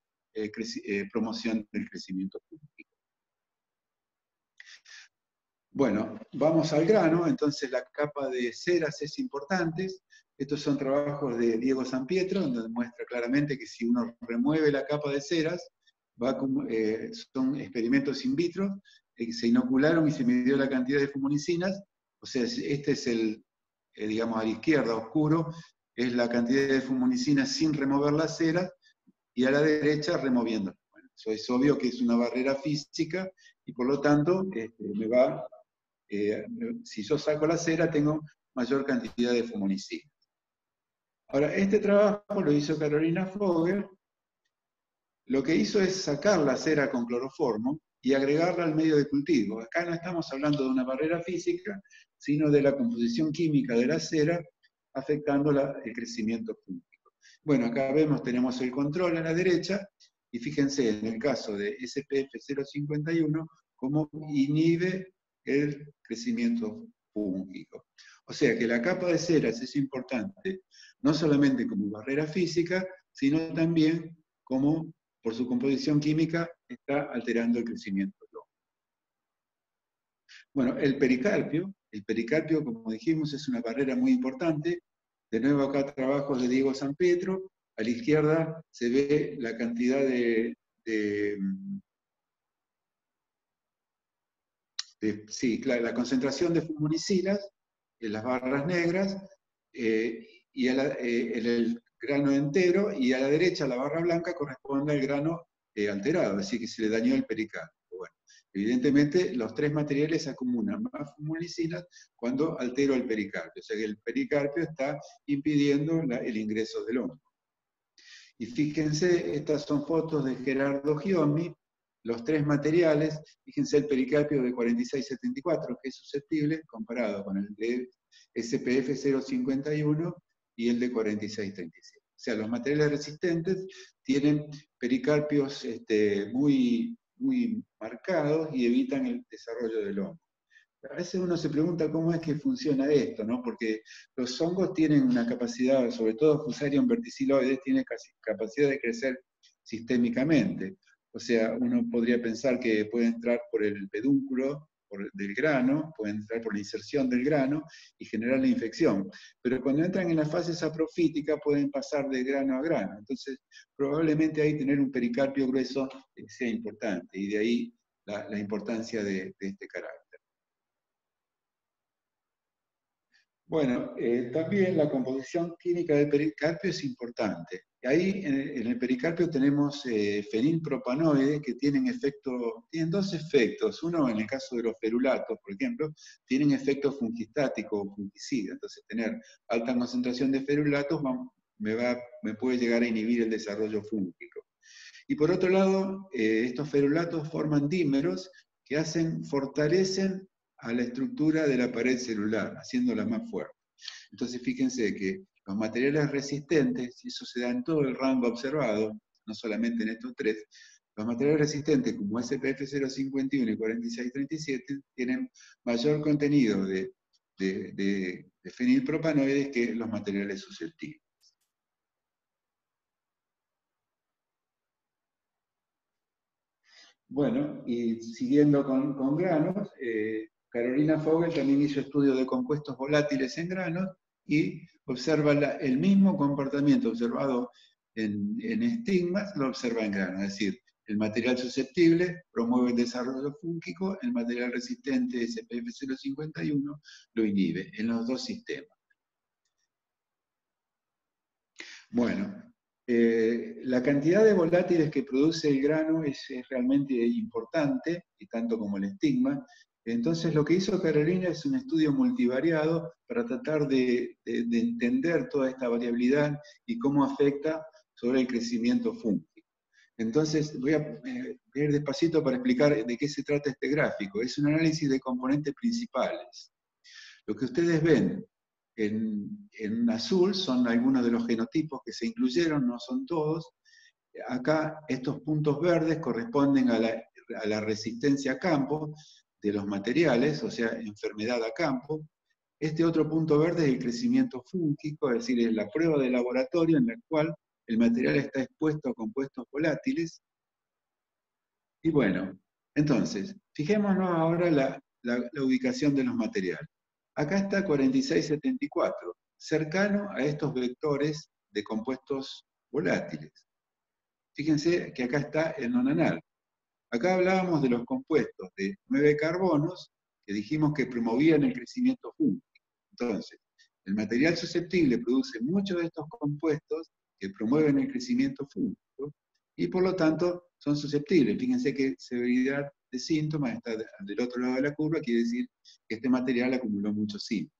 promoción del crecimiento fúngico. Bueno, vamos al grano. Entonces la capa de ceras es importante. Estos son trabajos de Diego Sampietro, donde demuestra claramente que si uno remueve la capa de ceras, son experimentos in vitro, se inocularon y se midió la cantidad de fumonicinas. O sea, este es digamos, a la izquierda, oscuro, es la cantidad de fumonicinas sin remover las ceras, y a la derecha removiendo. Bueno, eso es obvio que es una barrera física, y por lo tanto si yo saco la cera, tengo mayor cantidad de fumonicinas. Ahora, este trabajo lo hizo Carolina Vogel. Lo que hizo es sacar la cera con cloroformo y agregarla al medio de cultivo. Acá no estamos hablando de una barrera física, sino de la composición química de la cera afectando el crecimiento fúngico. Bueno, acá tenemos el control a la derecha, y fíjense en el caso de SPF 051, cómo inhibe el crecimiento fúngico. O sea que la capa de ceras es importante, no solamente como barrera física, sino también como por su composición química está alterando el crecimiento del hongo. Bueno, el pericarpio, como dijimos, es una barrera muy importante. De nuevo acá trabajos de Diego Sampietro. A la izquierda se ve la cantidad la concentración de fumonicinas en las barras negras, y el grano entero, y a la derecha la barra blanca corresponde al grano alterado, es decir, que se le dañó el pericarpio. Bueno, evidentemente los tres materiales acumulan más fumonicinas cuando altero el pericarpio, o sea que el pericarpio está impidiendo el ingreso del hongo. Y fíjense, estas son fotos de Gerardo Giommi, los tres materiales. Fíjense el pericarpio de 4674, que es susceptible, comparado con el de SPF 051 y el de 4637. O sea, los materiales resistentes tienen pericarpios muy, muy marcados y evitan el desarrollo del hongo. A veces uno se pregunta cómo es que funciona esto, ¿no? Porque los hongos tienen una capacidad, sobre todo Fusarium verticiloides, tiene capacidad de crecer sistémicamente. O sea, uno podría pensar que puede entrar por el pedúnculo del grano, puede entrar por la inserción del grano y generar la infección. Pero cuando entran en la fase saprofítica pueden pasar de grano a grano. Entonces, probablemente ahí tener un pericarpio grueso sea importante, y de ahí la importancia de este carácter. Bueno, también la composición química del pericarpio es importante. Ahí en el pericarpio tenemos fenilpropanoides que tienen dos efectos. Uno, en el caso de los ferulatos, por ejemplo, tienen efecto fungistático o fungicida. Entonces, tener alta concentración de ferulatos me puede llegar a inhibir el desarrollo fúngico. Y por otro lado, estos ferulatos forman dímeros que fortalecen a la estructura de la pared celular, haciéndola más fuerte. Entonces, fíjense que los materiales resistentes, y eso se da en todo el rango observado, no solamente en estos tres, los materiales resistentes como SPF 051 y 4637 tienen mayor contenido de fenilpropanoides que los materiales susceptibles. Bueno, y siguiendo con granos, Carolina Fogel también hizo estudios de compuestos volátiles en granos y observa el mismo comportamiento observado en estigmas, lo observa en granos. Es decir, el material susceptible promueve el desarrollo fúngico, el material resistente SPF 051 lo inhibe en los dos sistemas. Bueno, la cantidad de volátiles que produce el grano es realmente importante, y tanto como el estigma. Entonces, lo que hizo Carolina es un estudio multivariado para tratar de entender toda esta variabilidad y cómo afecta sobre el crecimiento fúngico. Entonces, voy a ir despacito para explicar de qué se trata este gráfico. Es un análisis de componentes principales. Lo que ustedes ven en azul son algunos de los genotipos que se incluyeron, no son todos. Acá estos puntos verdes corresponden a la resistencia a campo de los materiales, o sea, enfermedad a campo. Este otro punto verde es el crecimiento fúngico, es decir, es la prueba de laboratorio en la cual el material está expuesto a compuestos volátiles. Y bueno, entonces, fijémonos ahora la ubicación de los materiales. Acá está 4674, cercano a estos vectores de compuestos volátiles. Fíjense que acá está el nonanal. Acá hablábamos de los compuestos de 9 carbonos que dijimos que promovían el crecimiento fúngico. Entonces, el material susceptible produce muchos de estos compuestos que promueven el crecimiento fúngico y por lo tanto son susceptibles. Fíjense que severidad de síntomas está del otro lado de la curva, quiere decir que este material acumuló muchos síntomas.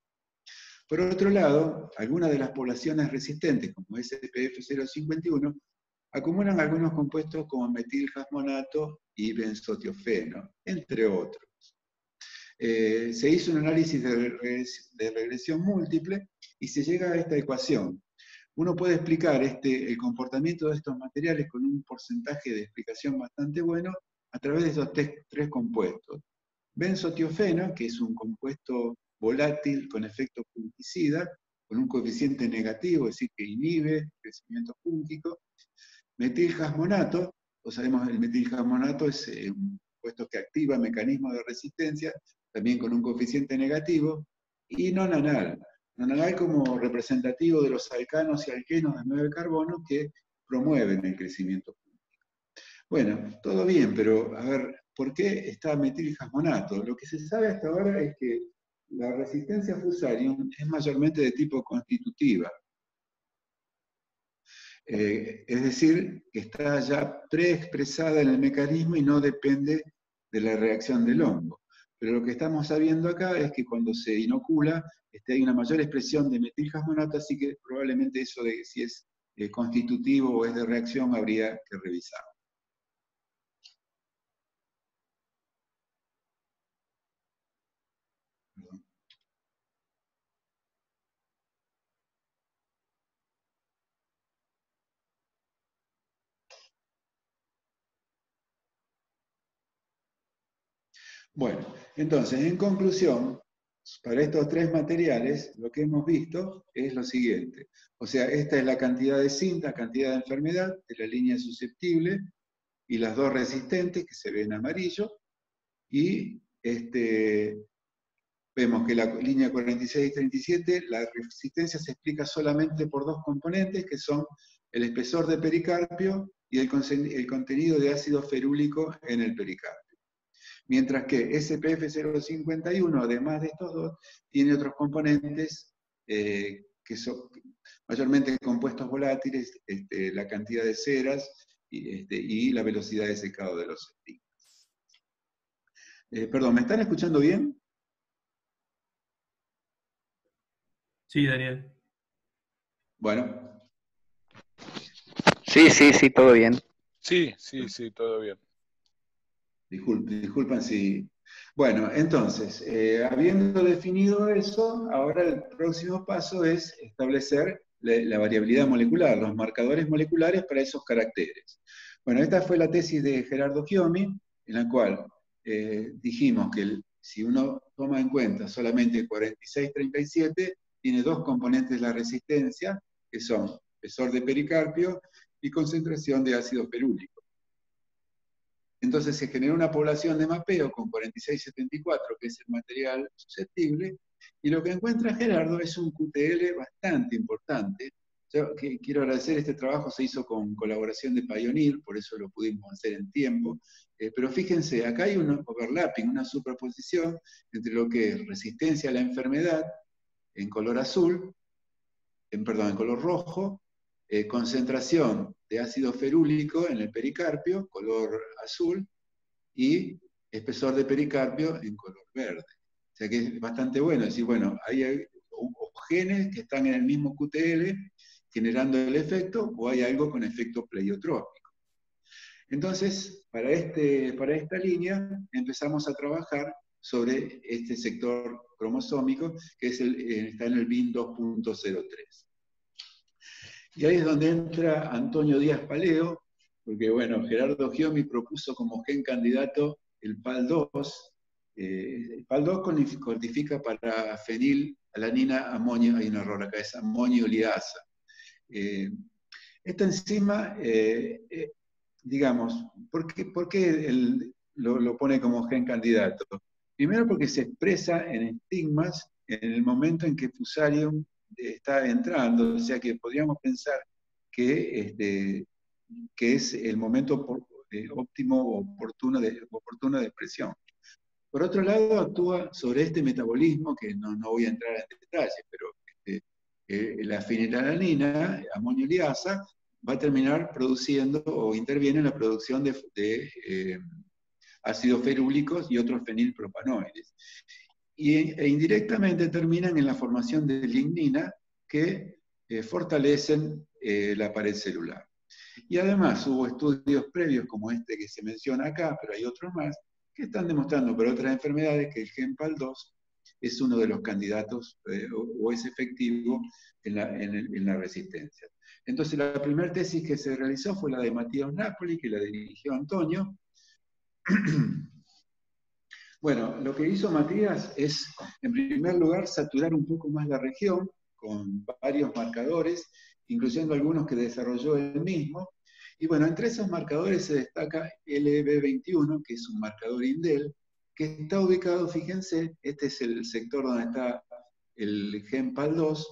Por otro lado, algunas de las poblaciones resistentes, como SPF 051, acumulan algunos compuestos como metilhasmonato y benzotiofeno, entre otros. Se hizo un análisis de regresión múltiple y se llega a esta ecuación. Uno puede explicar el comportamiento de estos materiales con un porcentaje de explicación bastante bueno a través de estos tres compuestos. Benzotiofeno, que es un compuesto volátil con efecto fungicida, con un coeficiente negativo, es decir, que inhibe el crecimiento fúngico. Metilhasmonato, sabemos que el metilhasmonato es un compuesto que activa mecanismos de resistencia, también con un coeficiente negativo, y nonanal. Nonanal como representativo de los alcanos y alquenos de 9 carbonos que promueven el crecimiento fúngico. Bueno, todo bien, pero a ver, ¿por qué está metilhasmonato? Lo que se sabe hasta ahora es que la resistencia a fusarium es mayormente de tipo constitutiva. Es decir, que está ya preexpresada en el mecanismo y no depende de la reacción del hongo. Pero lo que estamos sabiendo acá es que cuando se inocula, hay una mayor expresión de metilhasmonato, así que probablemente eso de si es constitutivo o es de reacción habría que revisar. Bueno, entonces, en conclusión, para estos tres materiales, lo que hemos visto es lo siguiente. O sea, esta es la cantidad de cinta, cantidad de enfermedad de la línea susceptible, y las dos resistentes, que se ven en amarillo, y vemos que la línea 46 y 37, la resistencia se explica solamente por dos componentes, que son el espesor de pericarpio y el contenido de ácido ferúlico en el pericarpio. Mientras que SPF 051, además de estos dos, tiene otros componentes que son mayormente compuestos volátiles, la cantidad de ceras y la velocidad de secado de los estigmas. Perdón, ¿me están escuchando bien? Sí, Daniel. Bueno, Sí, sí, sí, todo bien. Sí, sí, sí, todo bien. disculpan si... Bueno, entonces, habiendo definido eso, ahora el próximo paso es establecer la variabilidad molecular, los marcadores moleculares para esos caracteres. Bueno, esta fue la tesis de Gerardo Chiomi, en la cual dijimos que si uno toma en cuenta solamente 4637, tiene dos componentes de la resistencia, que son espesor de pericarpio y concentración de ácido ferúlico. Entonces se generó una población de mapeo con 4674, que es el material susceptible, y lo que encuentra Gerardo es un QTL bastante importante. Yo quiero agradecer, este trabajo se hizo con colaboración de Pioneer, por eso lo pudimos hacer en tiempo, pero fíjense, acá hay un overlapping, una superposición entre lo que es resistencia a la enfermedad en color azul, en color rojo, concentración de ácido ferúlico en el pericarpio, color azul, y espesor de pericarpio en color verde. O sea que es bastante bueno decir, bueno, hay genes que están en el mismo QTL generando el efecto, o hay algo con efecto pleiotrópico. Entonces, para esta línea empezamos a trabajar sobre este sector cromosómico que está en el BIN 2.03. Y ahí es donde entra Antonio Díaz Paleo, porque bueno, Gerardo Chiomi propuso como gen candidato el PAL2. El PAL2 codifica para fenilalanina amonio, hay un error acá, es amonio liasa. Esta enzima, digamos, ¿por qué lo pone como gen candidato? Primero porque se expresa en estigmas en el momento en que Fusarium está entrando, o sea que podríamos pensar que es el momento óptimo o oportuno de expresión. Por otro lado, actúa sobre este metabolismo, que no voy a entrar en detalles, pero la fenilalanina, amonio liasa, va a terminar produciendo o interviene en la producción de ácidos ferúlicos y otros fenilpropanoides. E indirectamente terminan en la formación de lignina que fortalecen la pared celular. Y además hubo estudios previos como este que se menciona acá, pero hay otros más, que están demostrando por otras enfermedades que el gen PAL2 es uno de los candidatos o es efectivo en la resistencia. Entonces la primera tesis que se realizó fue la de Matías Napoli, que la dirigió Antonio. Bueno, lo que hizo Matías es, en primer lugar, saturar un poco más la región con varios marcadores, incluyendo algunos que desarrolló él mismo. Y bueno, entre esos marcadores se destaca LB21, que es un marcador indel, que está ubicado, fíjense, este es el sector donde está el gen PAL2,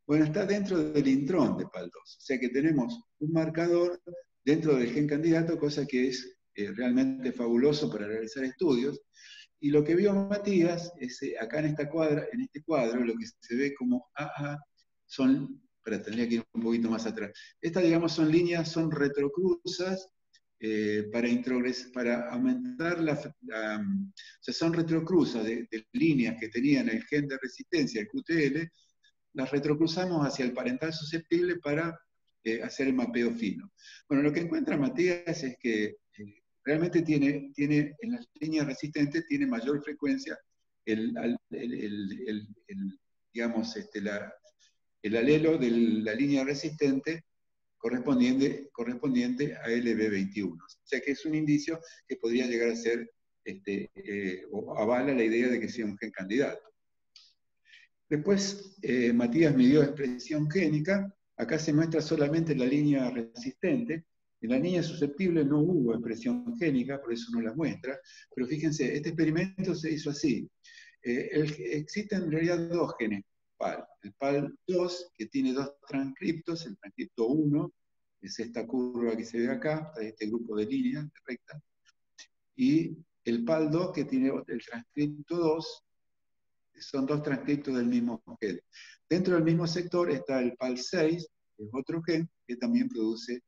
bueno, está dentro del intrón de PAL2. O sea que tenemos un marcador dentro del gen candidato, cosa que es realmente fabuloso para realizar estudios. Y lo que vio Matías es acá en este cuadro, lo que se ve como AA son, pero tendría que ir un poquito más atrás. Estas, digamos, son líneas, son retrocruzas para aumentar o sea, son retrocruzas de líneas que tenían el gen de resistencia, el QTL, las retrocruzamos hacia el parental susceptible para hacer el mapeo fino. Bueno, lo que encuentra Matías es que realmente tiene en las líneas resistentes tiene mayor frecuencia digamos, el alelo de la línea resistente correspondiente a LB21. O sea que es un indicio que podría llegar a ser, o avala la idea de que sea un gen candidato. Después, Matías midió expresión génica. Acá se muestra solamente la línea resistente. En la línea susceptible no hubo expresión génica, por eso no la muestra. Pero fíjense, este experimento se hizo así. Existen en realidad dos genes PAL. El PAL2, que tiene dos transcriptos, el transcripto 1, es esta curva que se ve acá, este grupo de líneas rectas, y el PAL2, que tiene el transcripto 2, son dos transcriptos del mismo gen. Dentro del mismo sector está el PAL6, que es otro gen que también produce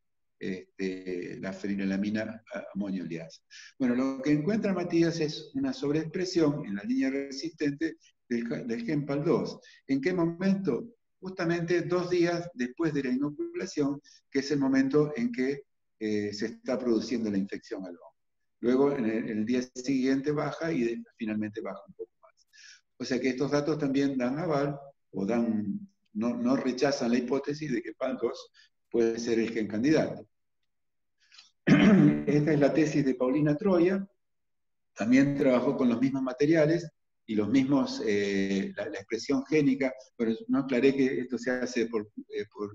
la fenilalanina amonio-liasa. Bueno, lo que encuentra Matías es una sobreexpresión en la línea resistente del gen PAL2. ¿En qué momento? Justamente 2 días después de la inoculación, que es el momento en que se está produciendo la infección al hongo. Luego, en el día siguiente baja y finalmente baja un poco más. O sea que estos datos también dan aval, o no rechazan la hipótesis de que PAL2 puede ser el gen candidato. Esta es la tesis de Paulina Troya, también trabajó con los mismos materiales y los mismos, la expresión génica, pero no aclaré que esto se hace por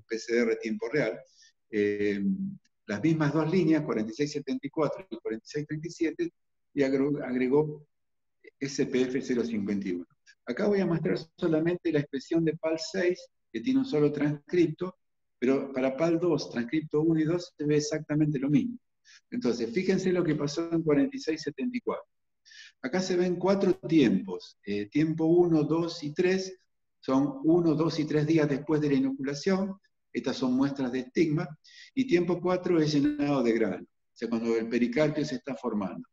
PCR tiempo real. Las mismas dos líneas, 4674 y 4637, y agregó SPF 051. Acá voy a mostrar solamente la expresión de PAL6, que tiene un solo transcripto, pero para PAL2, transcripto 1 y 2, se ve exactamente lo mismo. Entonces, fíjense lo que pasó en 4674. Acá se ven 4 tiempos. Tiempo 1, 2 y 3 son 1, 2 y 3 días después de la inoculación. Estas son muestras de estigma. Y tiempo 4 es llenado de grano, o sea, cuando el pericarpio se está formando.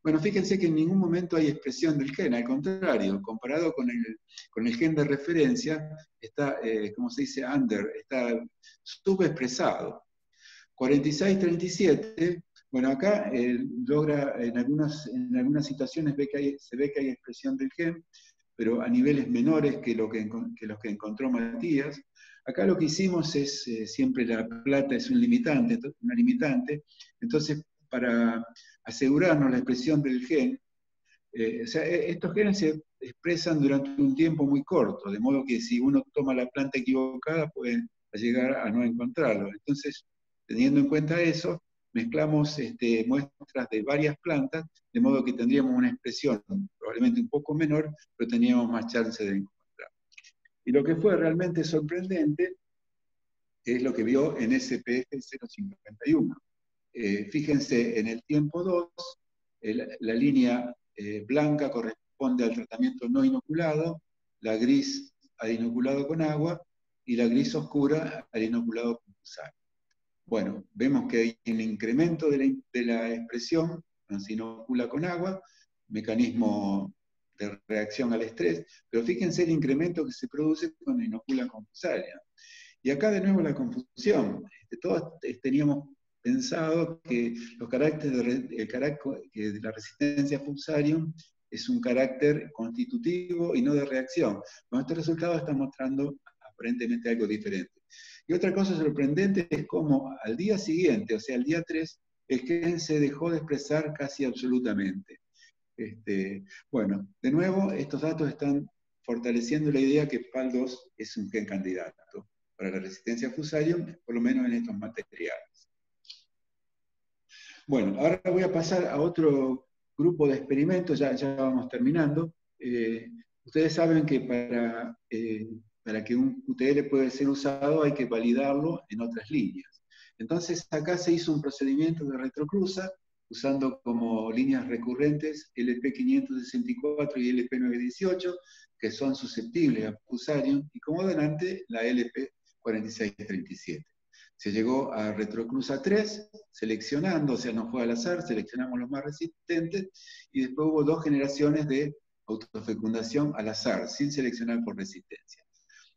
Bueno, fíjense que en ningún momento hay expresión del gen, al contrario, comparado con el gen de referencia, está, como se dice, está subexpresado. 46-37, bueno, acá logra, en algunas situaciones se ve que hay expresión del gen, pero a niveles menores que los que encontró Matías. Acá lo que hicimos es, siempre la plata es una limitante, entonces para asegurarnos la expresión del gen, o sea, estos genes se expresan durante un tiempo muy corto, de modo que si uno toma la planta equivocada puede llegar a no encontrarlo. Entonces, teniendo en cuenta eso, mezclamos muestras de varias plantas, de modo que tendríamos una expresión probablemente un poco menor, pero teníamos más chance de encontrar. Y lo que fue realmente sorprendente es lo que vio en SPF 051. Fíjense, en el tiempo 2, la línea blanca corresponde al tratamiento no inoculado, la gris al inoculado con agua, y la gris oscura al inoculado con fusarium. Bueno, vemos que hay un incremento de la expresión cuando se inocula con agua, mecanismo de reacción al estrés, pero fíjense el incremento que se produce cuando inocula con fusarium. Y acá de nuevo la confusión. Todos teníamos pensado que los caracteres de la resistencia a fusarium es un carácter constitutivo y no de reacción. Bueno, este resultado está mostrando aparentemente algo diferente. Y otra cosa sorprendente es cómo al día siguiente, o sea, al día 3, el gen se dejó de expresar casi absolutamente. Bueno, de nuevo, estos datos están fortaleciendo la idea que PAL2 es un gen candidato para la resistencia a fusarium, por lo menos en estos materiales. Bueno, ahora voy a pasar a otro grupo de experimentos, ya vamos terminando. Ustedes saben que para que un QTL pueda ser usado hay que validarlo en otras líneas. Entonces acá se hizo un procedimiento de retrocruza, usando como líneas recurrentes LP564 y LP918, que son susceptibles a fusarium, y como donante la LP4637. Se llegó a retrocruza 3, seleccionando, o sea, no fue al azar, seleccionamos los más resistentes, y después hubo 2 generaciones de autofecundación al azar, sin seleccionar por resistencia.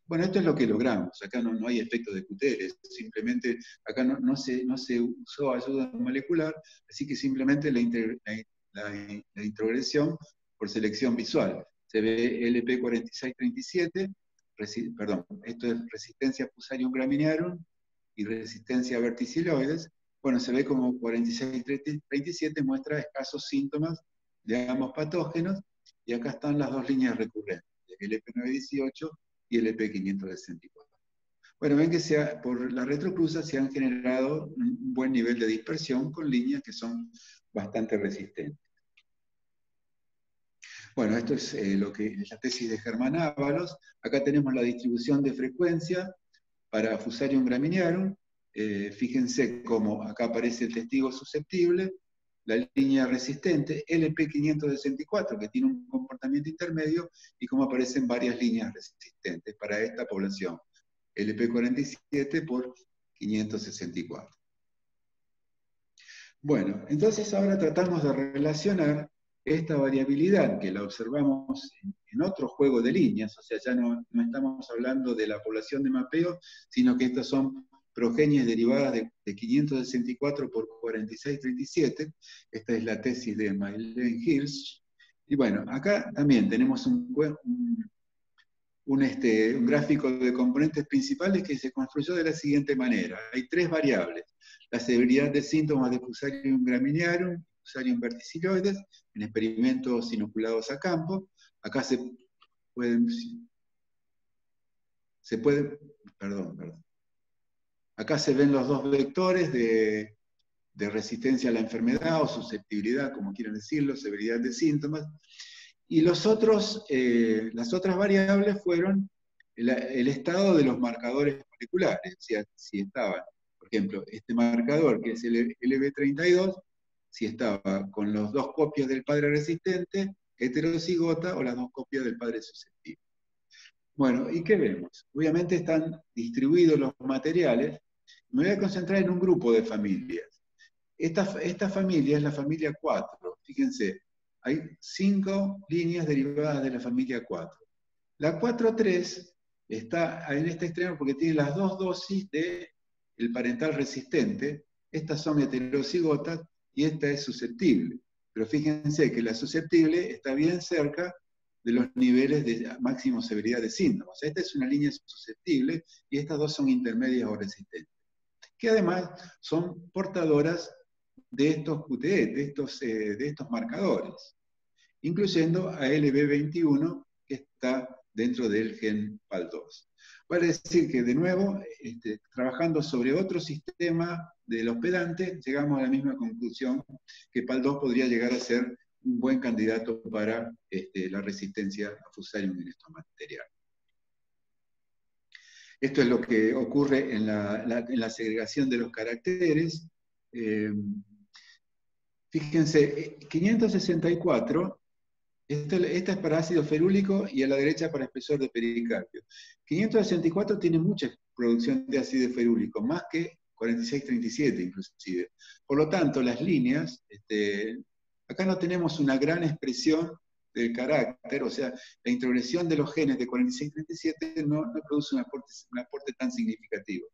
Bueno, esto es lo que logramos. Acá no hay efecto de QTL, simplemente acá no se usó ayuda molecular, así que simplemente la introgresión por selección visual. Se ve LP4637, perdón, esto es resistencia a Fusarium graminearum y resistencia a verticiloides. Bueno, se ve como 4637 muestra escasos síntomas de ambos patógenos, y acá están las 2 líneas recurrentes, LP918 y el EP564. Bueno, ven que por la retrocruza se han generado un buen nivel de dispersión con líneas que son bastante resistentes. Bueno, esto es lo que es la tesis de Germán Ábalos. Acá tenemos la distribución de frecuencia para Fusarium graminearum. Fíjense cómo acá aparece el testigo susceptible, la línea resistente, LP564, que tiene un comportamiento intermedio, y cómo aparecen varias líneas resistentes para esta población, LP47 por 564. Bueno, entonces ahora tratamos de relacionar esta variabilidad que la observamos en otro juego de líneas, o sea, ya no estamos hablando de la población de mapeo, sino que estas son progenies derivadas de 564 por 4637. Esta es la tesis de Maylen Hirsch. Y bueno, acá también tenemos un gráfico de componentes principales que se construyó de la siguiente manera. Hay tres variables: la severidad de síntomas de Fusarium graminearum, Fusarium verticilloides, en experimentos inoculados a campo. Acá acá se ven los dos vectores de resistencia a la enfermedad o susceptibilidad, como quieran decirlo, severidad de síntomas. Y las otras variables fueron el estado de los marcadores moleculares, o sea, si estaban, por ejemplo, este marcador, que es el LB32, si estaba con las dos copias del padre resistente, heterocigota, o las dos copias del padre susceptible. Bueno, ¿y qué vemos? Obviamente están distribuidos los materiales. Me voy a concentrar en un grupo de familias. Esta familia es la familia 4. Fíjense, hay 5 líneas derivadas de la familia 4. La 4,3 está en este extremo porque tiene las dos dosis del parental resistente. Estas son heterocigotas y esta es susceptible. Pero fíjense que la susceptible está bien cerca de los niveles de máxima severidad de síntomas. Esta es una línea susceptible y estas dos son intermedias o resistentes, que además son portadoras de estos QTE, de estos marcadores, incluyendo a LB21, que está dentro del gen PAL2. Vale decir que, de nuevo, trabajando sobre otro sistema del hospedante, llegamos a la misma conclusión, que PAL2 podría llegar a ser un buen candidato para la resistencia a Fusarium en estos materiales. Esto es lo que ocurre en la segregación de los caracteres. Fíjense, 564, esta es para ácido ferúlico y a la derecha para espesor de pericarpio. 564 tiene mucha producción de ácido ferúlico, más que 4637 inclusive. Por lo tanto, las líneas, acá no tenemos una gran expresión del carácter, o sea, la introgresión de los genes de 4637 no produce un aporte tan significativo.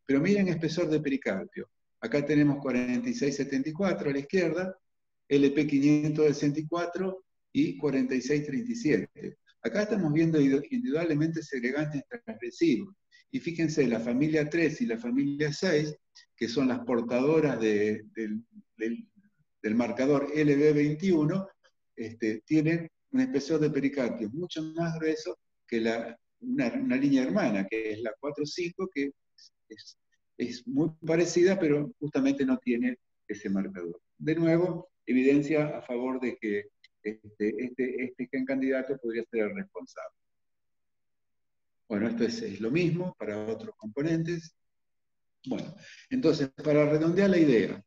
Pero miren espesor de pericarpio. Acá tenemos 4674 a la izquierda, LP564 y 4637. Acá estamos viendo indudablemente segregantes transgresivos. Y fíjense, la familia 3 y la familia 6, que son las portadoras del marcador LB21, tienen un espesor de pericarpio mucho más grueso que una línea hermana, que es la 4,5, que es muy parecida, pero justamente no tiene ese marcador. De nuevo, evidencia a favor de que este gen candidato podría ser el responsable. Bueno, esto es lo mismo para otros componentes. Bueno, entonces, para redondear la idea,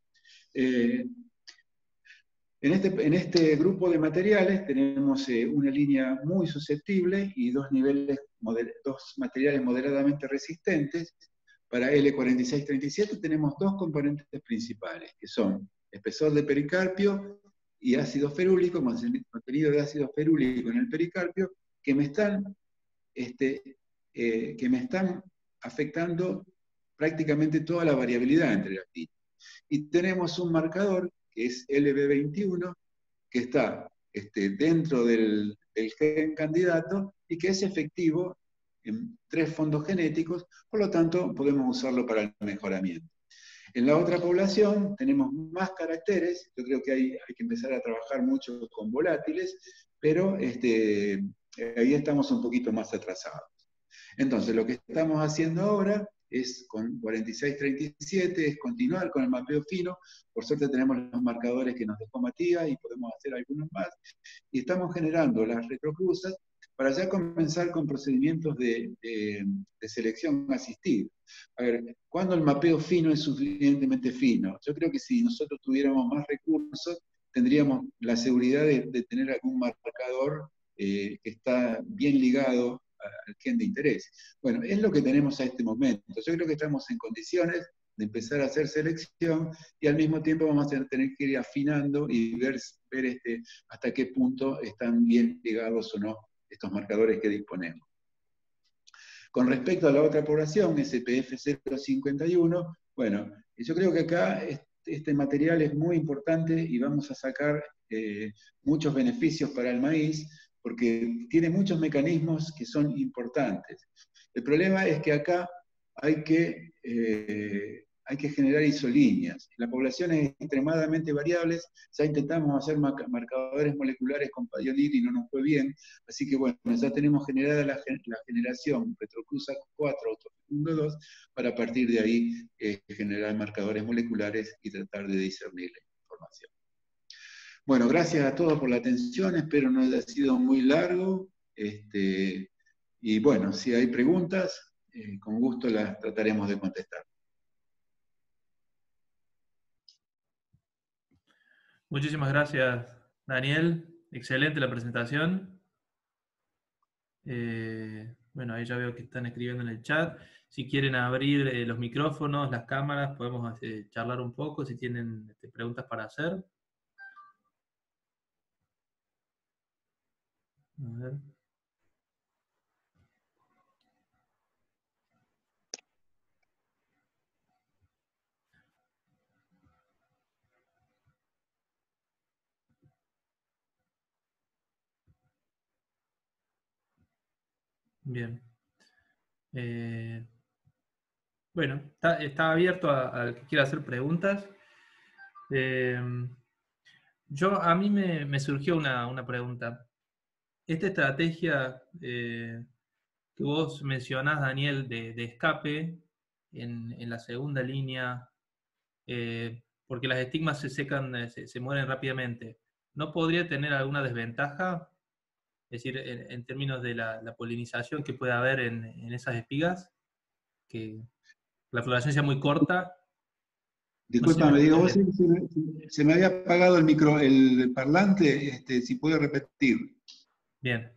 en este grupo de materiales tenemos una línea muy susceptible y dos materiales moderadamente resistentes. Para L4637 tenemos dos componentes principales, que son espesor de pericarpio y ácido ferúlico, contenido de ácido ferúlico en el pericarpio, que me están afectando prácticamente toda la variabilidad entre las líneas. Y tenemos un marcador, que es LB21, que está dentro del gen candidato y que es efectivo en 3 fondos genéticos, por lo tanto podemos usarlo para el mejoramiento. En la otra población tenemos más caracteres, yo creo que hay que empezar a trabajar mucho con volátiles, pero ahí estamos un poquito más atrasados. Entonces, lo que estamos haciendo ahora es, con 4637, es continuar con el mapeo fino. Por suerte tenemos los marcadores que nos dejó Matías y podemos hacer algunos más. Y estamos generando las retrocruzas para ya comenzar con procedimientos de selección asistida. A ver, ¿cuándo el mapeo fino es suficientemente fino? Yo creo que si nosotros tuviéramos más recursos, tendríamos la seguridad de tener algún marcador que está bien ligado al gen de interés. Bueno, es lo que tenemos a este momento. Yo creo que estamos en condiciones de empezar a hacer selección y al mismo tiempo vamos a tener que ir afinando y ver hasta qué punto están bien ligados o no estos marcadores que disponemos. Con respecto a la otra población, SPF 051, bueno, yo creo que acá este material es muy importante y vamos a sacar muchos beneficios para el maíz, porque tiene muchos mecanismos que son importantes. El problema es que acá hay que generar isolíneas. La población es extremadamente variable, ya intentamos hacer marcadores moleculares con Pioneer y no nos fue bien, así que bueno, ya tenemos generada la generación retrocruza 4, autofecundo 2, para a partir de ahí generar marcadores moleculares y tratar de discernir la información. Bueno, gracias a todos por la atención, espero no haya sido muy largo, y bueno, si hay preguntas, con gusto las trataremos de contestar. Muchísimas gracias, Daniel. Excelente la presentación. Bueno, ahí ya veo que están escribiendo en el chat. Si quieren abrir los micrófonos, las cámaras, podemos charlar un poco si tienen preguntas para hacer. A ver. Bien. Bueno, está abierto al que quiera hacer preguntas. A mí me surgió una pregunta. Esta estrategia que vos mencionás, Daniel, de escape en la segunda línea, porque las estigmas se secan, se mueren rápidamente, ¿no podría tener alguna desventaja? Es decir, en términos de la polinización que puede haber en esas espigas, que la floración sea muy corta. Disculpame, digo, vos se me había apagado el parlante, si puede repetir. Bien.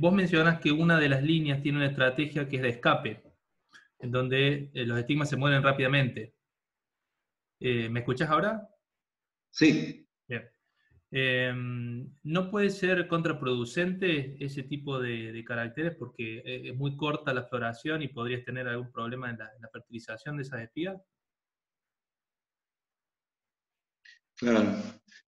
Vos mencionás que una de las líneas tiene una estrategia que es de escape, en donde los estigmas se mueren rápidamente. ¿Me escuchás ahora? Sí. Bien. ¿No puede ser contraproducente ese tipo de caracteres porque es muy corta la floración y podrías tener algún problema en la fertilización de esas espigas? Claro.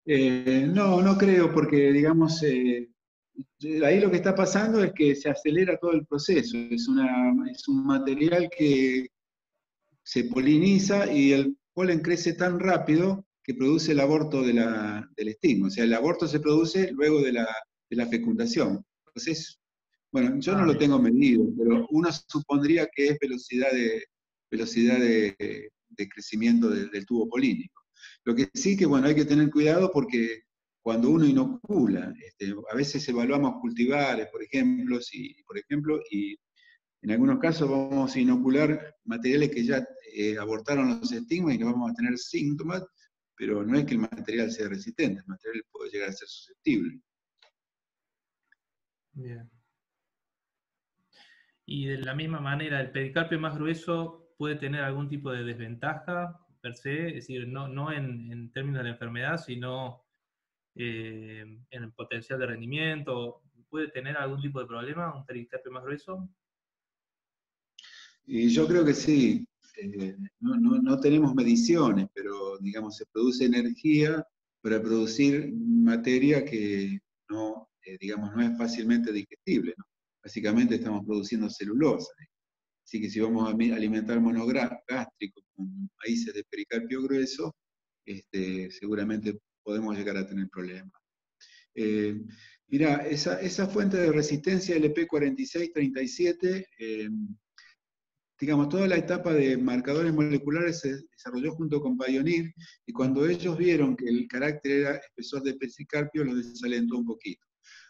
No creo, porque digamos, ahí lo que está pasando es que se acelera todo el proceso. Es un material que se poliniza y el polen crece tan rápido que produce el aborto del estigma. O sea, el aborto se produce luego de la fecundación. Entonces, bueno, yo no lo tengo medido, pero uno supondría que es velocidad de crecimiento del tubo polínico. Lo que sí que, bueno, hay que tener cuidado porque cuando uno inocula, a veces evaluamos cultivares, por ejemplo, y en algunos casos vamos a inocular materiales que ya abortaron los estigmas y no vamos a tener síntomas, pero no es que el material sea resistente, el material puede llegar a ser susceptible. Bien. Y de la misma manera, ¿el pericarpio más grueso puede tener algún tipo de desventaja per se? Es decir, no en términos de la enfermedad, sino en el potencial de rendimiento. ¿Puede tener algún tipo de problema un pericarpio más grueso? Y yo creo que sí. No tenemos mediciones, pero digamos, se produce energía para producir materia que no, digamos, no es fácilmente digestible, ¿no? Básicamente estamos produciendo celulosa. Así que si vamos a alimentar monogástrico con maíces de pericarpio grueso, seguramente podemos llegar a tener problemas. Mirá, esa fuente de resistencia LP4637, digamos, toda la etapa de marcadores moleculares se desarrolló junto con Pioneer, y cuando ellos vieron que el carácter era espesor de pericarpio, los desalentó un poquito.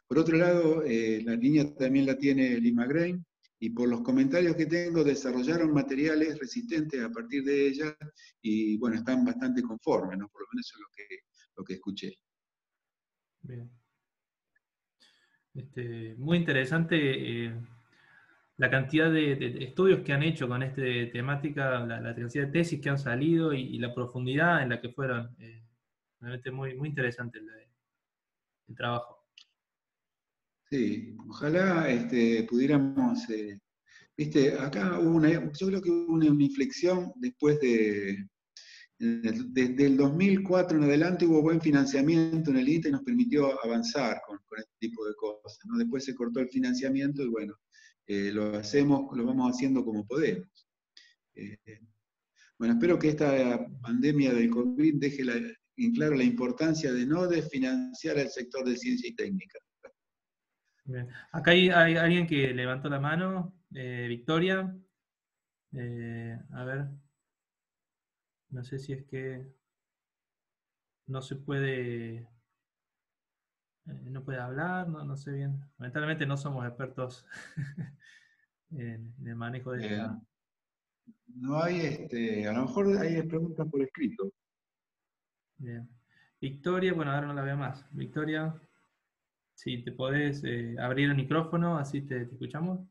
Por otro lado, la línea también la tiene Limagrain, y por los comentarios que tengo, desarrollaron materiales resistentes a partir de ella, y bueno, están bastante conformes, ¿no? Por lo menos eso es lo que escuché. Bien. Muy interesante la cantidad de estudios que han hecho con esta temática, la cantidad de tesis que han salido y la profundidad en la que fueron. Realmente muy, muy interesante el trabajo. Sí, ojalá pudiéramos, viste, acá hubo yo creo que hubo una inflexión después desde el 2004 en adelante hubo buen financiamiento en el INTA y nos permitió avanzar con este tipo de cosas, ¿no? Después se cortó el financiamiento y bueno, lo vamos haciendo como podemos. Eh, bueno, espero que esta pandemia del COVID deje en claro la importancia de no desfinanciar al sector de ciencia y técnica. Bien. Acá hay alguien que levantó la mano, Victoria. A ver, no sé si es que no se puede, no puede hablar, no sé bien. Lamentablemente no somos expertos en el manejo de Eh, esta. no hay, a lo mejor hay preguntas por escrito. Bien. Victoria, bueno, ahora no la veo más. Victoria, si te podés abrir el micrófono, así te escuchamos.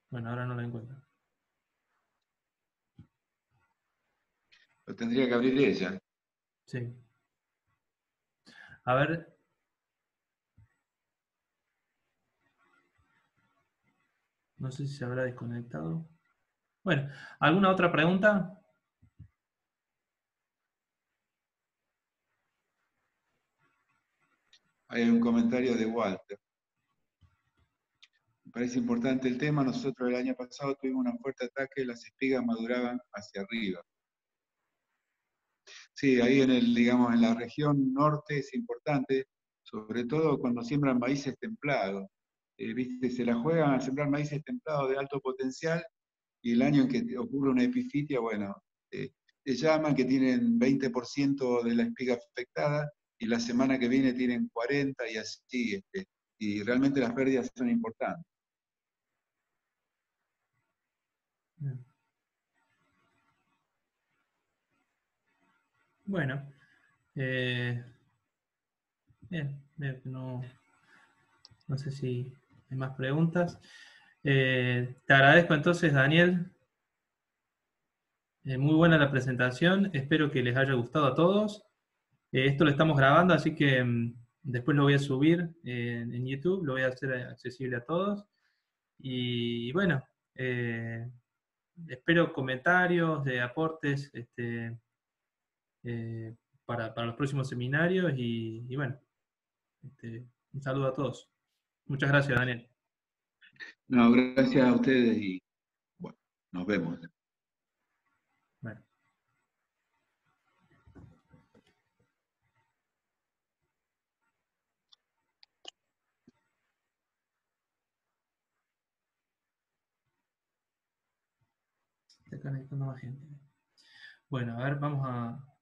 Bueno, ahora no la encuentro. Lo tendría que abrir ella. Sí. A ver. No sé si se habrá desconectado. Bueno, ¿alguna otra pregunta? Hay un comentario de Walter. Me parece importante el tema. Nosotros el año pasado tuvimos un fuerte ataque, las espigas maduraban hacia arriba. Sí, ahí digamos, en la región norte es importante, sobre todo cuando siembran maíces templados. ¿Viste? Se la juegan a sembrar maíces templados de alto potencial y el año en que ocurre una epifitia, bueno, te llaman que tienen 20% de la espiga afectada y la semana que viene tienen 40 y así, y realmente las pérdidas son importantes. Bueno, bien, no sé si hay más preguntas. Te agradezco entonces, Daniel. Muy buena la presentación. Espero que les haya gustado a todos. Esto lo estamos grabando, así que después lo voy a subir en YouTube, lo voy a hacer accesible a todos. Y bueno, espero comentarios, aportes eh, para los próximos seminarios y bueno, un saludo a todos. Muchas gracias, Daniel. No, gracias a ustedes y bueno, nos vemos. Bueno. Se está conectando más gente. Bueno, a ver, vamos a